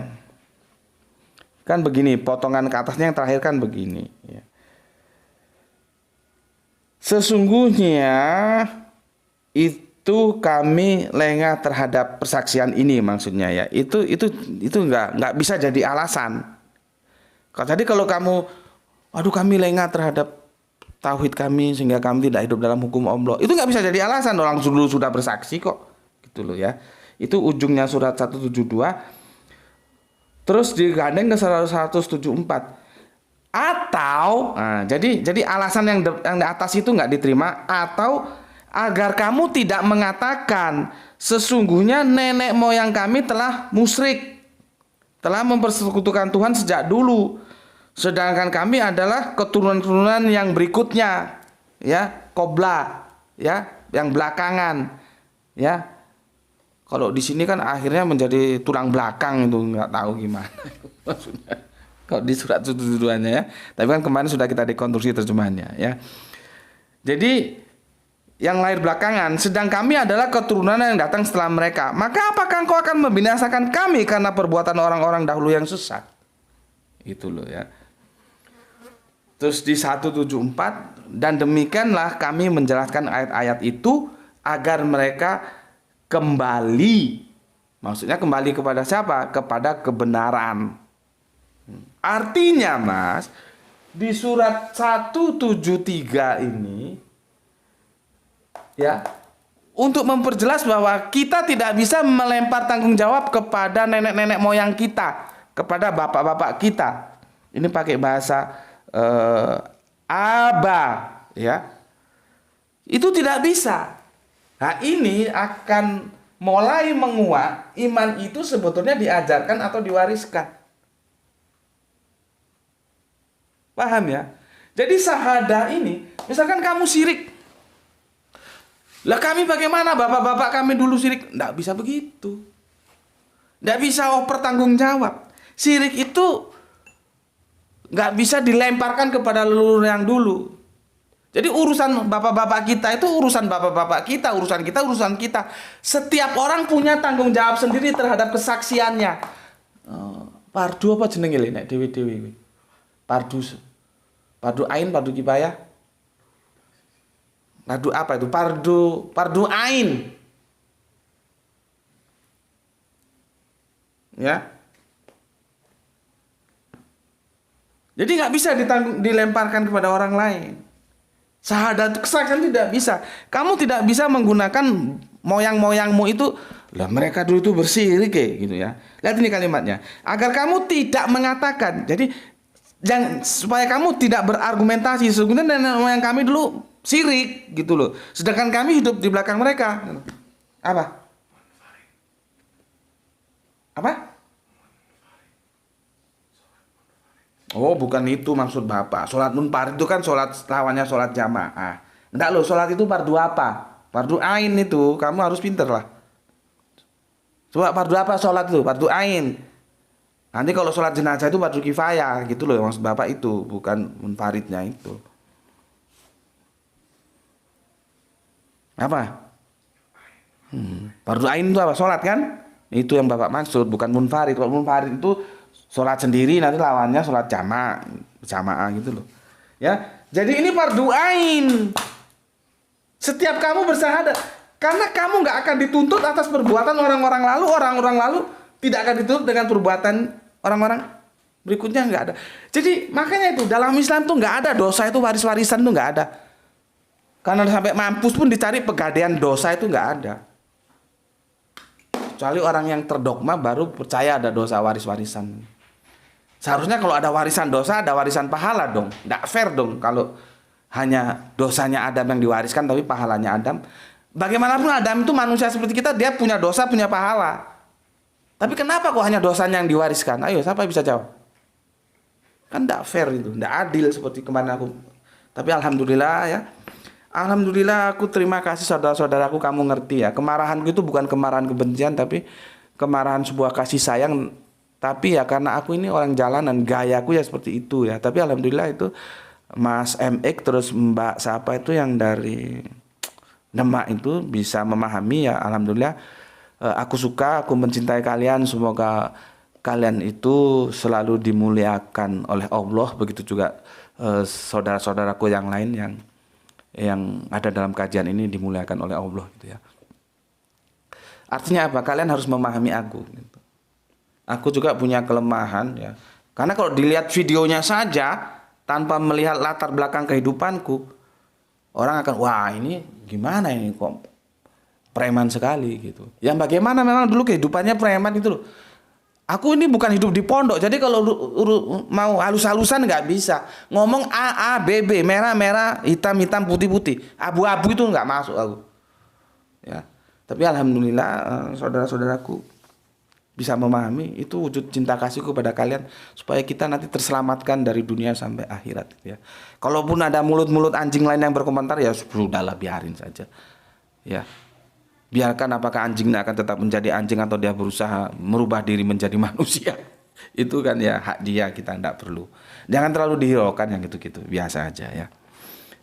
Kan begini, potongan ke atasnya yang terakhir kan begini ya. Sesungguhnya itu kami lengah terhadap persaksian ini maksudnya ya. Itu nggak bisa jadi alasan. Tadi kalau kamu, aduh kami lengah terhadap tauhid kami sehingga kami tidak hidup dalam hukum Allah, itu nggak bisa jadi alasan. Orang dulu sudah bersaksi kok, gitu loh ya. Itu ujungnya surat 172. Terus digandeng ke 174. Atau, nah, jadi alasan yang di atas itu nggak diterima. Atau agar kamu tidak mengatakan sesungguhnya nenek moyang kami telah musyrik, telah mempersekutukan Tuhan sejak dulu, sedangkan kami adalah keturunan-keturunan yang berikutnya, ya, qobla, ya, yang belakangan, ya. Kalau di sini kan akhirnya menjadi tulang belakang, itu nggak tahu gimana maksudnya. Kalau di surat tujuannya ya, tapi kan kemarin sudah kita dekonstruksi terjemahannya ya. Jadi yang lahir belakangan, sedang kami adalah keturunan yang datang setelah mereka. Maka apakah engkau akan membinasakan kami karena perbuatan orang-orang dahulu yang sesat? Itu loh ya. Terus di 174, dan demikianlah kami menjelaskan ayat-ayat itu agar mereka kembali. Maksudnya kembali kepada siapa? Kepada kebenaran. Artinya Mas, di surat 173 ini ya, untuk memperjelas bahwa kita tidak bisa melempar tanggung jawab kepada nenek-nenek moyang kita, kepada bapak-bapak kita. Ini pakai bahasa aba ya. Itu tidak bisa. Nah, ini akan mulai menguat. Iman itu sebetulnya diajarkan atau diwariskan. Paham ya? Jadi syahadah ini, misalkan kamu syirik, lah kami bagaimana, bapak-bapak kami dulu syirik? Nggak bisa begitu. Nggak bisa pertanggung jawab. Syirik itu nggak bisa dilemparkan kepada leluhur yang dulu. Jadi urusan bapak-bapak kita itu urusan bapak-bapak kita, urusan kita, urusan kita. Setiap orang punya tanggung jawab sendiri terhadap kesaksiannya. Pardu apa jenenge nek dewi-dewi? Pardu ain, pardu kifayah. Pardu apa itu? Pardu ain. Ya. Jadi nggak bisa dilemparkan kepada orang lain. Syahadat kesaksian tidak bisa. Kamu tidak bisa menggunakan moyang-moyangmu itu. Lah mereka dulu itu bersyirik gitu ya. Lihat ini kalimatnya. Agar kamu tidak mengatakan. Jadi supaya kamu tidak berargumentasi. Sebenarnya nenek moyang kami dulu syirik gitu loh. Sedangkan kami hidup di belakang mereka. Apa? Oh, bukan itu maksud Bapak. Sholat munfarid itu kan sholat lawannya sholat jamaah. Enggak loh, sholat itu fardu apa? Fardu ain itu. Kamu harus pinter lah. Coba fardu apa sholat itu? Fardu ain. Nanti kalau sholat jenazah itu fardu kifayah gitu loh maksud Bapak itu. Bukan munfaridnya itu. Apa? Fardu ain itu apa? Sholat kan? Itu yang Bapak maksud, bukan munfarid. Kalau munfarid itu sholat sendiri, nanti lawannya sholat jamaah gitu loh. Ya, jadi ini fardu ain. Setiap kamu bersyahadat, karena kamu nggak akan dituntut atas perbuatan orang-orang lalu. Orang-orang lalu tidak akan dituntut dengan perbuatan orang-orang berikutnya, nggak ada. Jadi makanya itu dalam Islam tuh nggak ada dosa itu waris-warisan tuh nggak ada. Karena sampai mampus pun dicari pegadaian dosa itu nggak ada. Kecuali orang yang terdogma baru percaya ada dosa waris-warisan. Seharusnya kalau ada warisan dosa, ada warisan pahala dong. Nggak fair dong kalau hanya dosanya Adam yang diwariskan tapi pahalanya Adam Bagaimanapun Adam itu manusia seperti kita, dia punya dosa, punya pahala. Tapi kenapa kok hanya dosanya yang diwariskan? Ayo, siapa bisa jawab? Kan tidak fair itu, tidak adil seperti kemarin aku. Tapi alhamdulillah ya. Alhamdulillah aku terima kasih saudara-saudaraku, kamu ngerti ya. Kemarahanku itu bukan kemarahan kebencian, tapi kemarahan sebuah kasih sayang. Tapi ya karena aku ini orang jalanan, gayaku ya seperti itu ya. Tapi alhamdulillah itu Mas MX terus Mbak siapa itu yang dari Demak itu bisa memahami ya. Alhamdulillah aku suka, aku mencintai kalian. Semoga kalian itu selalu dimuliakan oleh Allah. Begitu juga saudara-saudaraku yang lain yang ada dalam kajian ini dimuliakan oleh Allah gitu ya. Artinya apa? Kalian harus memahami aku gitu. Aku juga punya kelemahan ya. Karena kalau dilihat videonya saja tanpa melihat latar belakang kehidupanku, orang akan wah ini gimana ini kok preman sekali gitu. Yang bagaimana memang dulu kehidupannya preman itu loh. Aku ini bukan hidup di pondok, jadi kalau mau halus-halusan nggak bisa. Ngomong A, B, B, merah, hitam, putih, abu-abu itu nggak masuk aku. Ya, tapi alhamdulillah saudara-saudaraku bisa memahami itu wujud cinta kasihku pada kalian supaya kita nanti terselamatkan dari dunia sampai akhirat. Ya, kalaupun ada mulut-mulut anjing lain yang berkomentar ya sudahlah biarin saja. Ya. Biarkan apakah anjingnya akan tetap menjadi anjing atau dia berusaha merubah diri menjadi manusia. Itu kan ya hak dia, kita tidak perlu. Jangan terlalu dihiraukan yang gitu-gitu, biasa aja ya.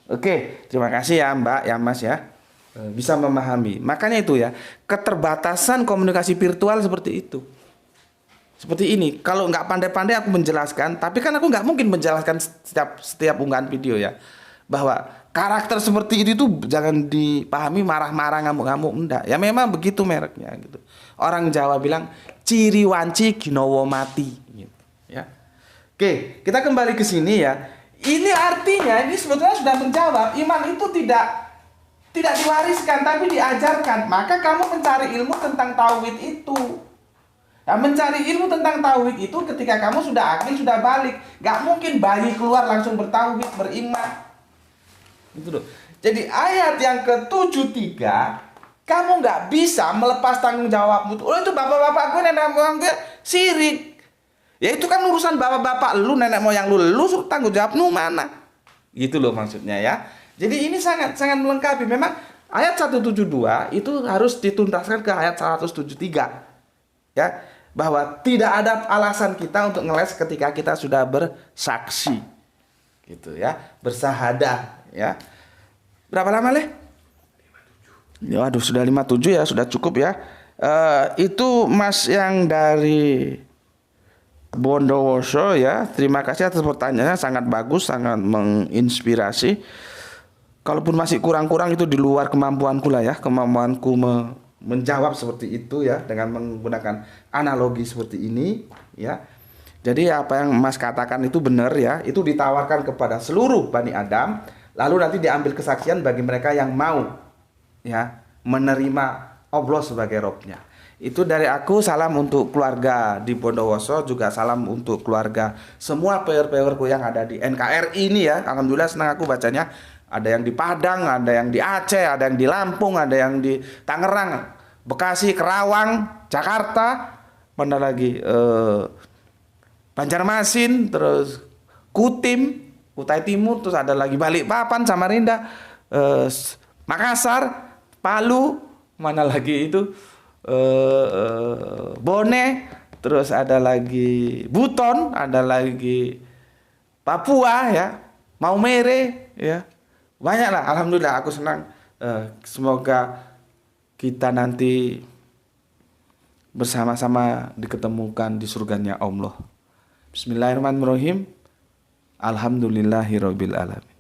Oke, terima kasih ya Mbak, ya Mas ya. Bisa memahami. Makanya itu ya, keterbatasan komunikasi virtual seperti itu. Seperti ini, kalau nggak pandai-pandai aku menjelaskan, tapi kan aku nggak mungkin menjelaskan setiap unggahan video ya. Bahwa karakter seperti itu jangan dipahami marah-marah, ngamuk-ngamuk, enggak. Ya memang begitu mereknya gitu. Orang Jawa bilang ciri wanci ginowo mati gitu, ya. Oke, kita kembali ke sini ya. Ini artinya ini sebetulnya sudah menjawab iman itu tidak diwariskan tapi diajarkan. Maka kamu mencari ilmu tentang tauhid itu. Nah, mencari ilmu tentang tauhid itu ketika kamu sudah akil, sudah balik. Gak mungkin bayi keluar langsung bertauhid, beriman. Itu loh. Jadi ayat yang ke-73, kamu nggak bisa melepas tanggung jawabmu. Oh itu bapak-bapak gue, nenek moyang gue sirik. Ya itu kan urusan bapak-bapak lu, nenek moyang lu tanggung jawabmu mana? Gitu loh maksudnya ya. Jadi ini sangat melengkapi. Memang ayat 172 itu harus dituntaskan ke ayat 173. Ya, bahwa tidak ada alasan kita untuk ngeles ketika kita sudah bersaksi. Gitu ya, bersahadah ya. Berapa lama leh? 57. Ya, waduh sudah 57 ya, sudah cukup ya. Itu Mas yang dari Bondowoso ya. Terima kasih atas pertanyaannya, sangat bagus, sangat menginspirasi. Kalaupun masih kurang-kurang itu di luar kemampuanku lah ya, kemampuanku menjawab seperti itu ya dengan menggunakan analogi seperti ini ya. Jadi apa yang Mas katakan itu benar ya, itu ditawarkan kepada seluruh Bani Adam, lalu nanti diambil kesaksian bagi mereka yang mau ya menerima Allah sebagai Robnya. Itu dari aku, salam untuk keluarga di Bondowoso, juga salam untuk keluarga semua player-playerku yang ada di NKRI ini ya. Alhamdulillah senang aku bacanya. Ada yang di Padang, ada yang di Aceh, ada yang di Lampung, ada yang di Tangerang, Bekasi, Kerawang, Jakarta, mana lagi Banjarmasin, terus Kutim, Kutai Timur, terus ada lagi Balikpapan, Samarinda, Makassar, Palu, mana lagi itu Bone, terus ada lagi Buton, ada lagi Papua ya, Maumere ya, banyak lah. Alhamdulillah aku senang. Semoga kita nanti bersama-sama diketemukan di surganya Allah. Bismillahirrahmanirrahim. Alhamdulillahirabbil alamin.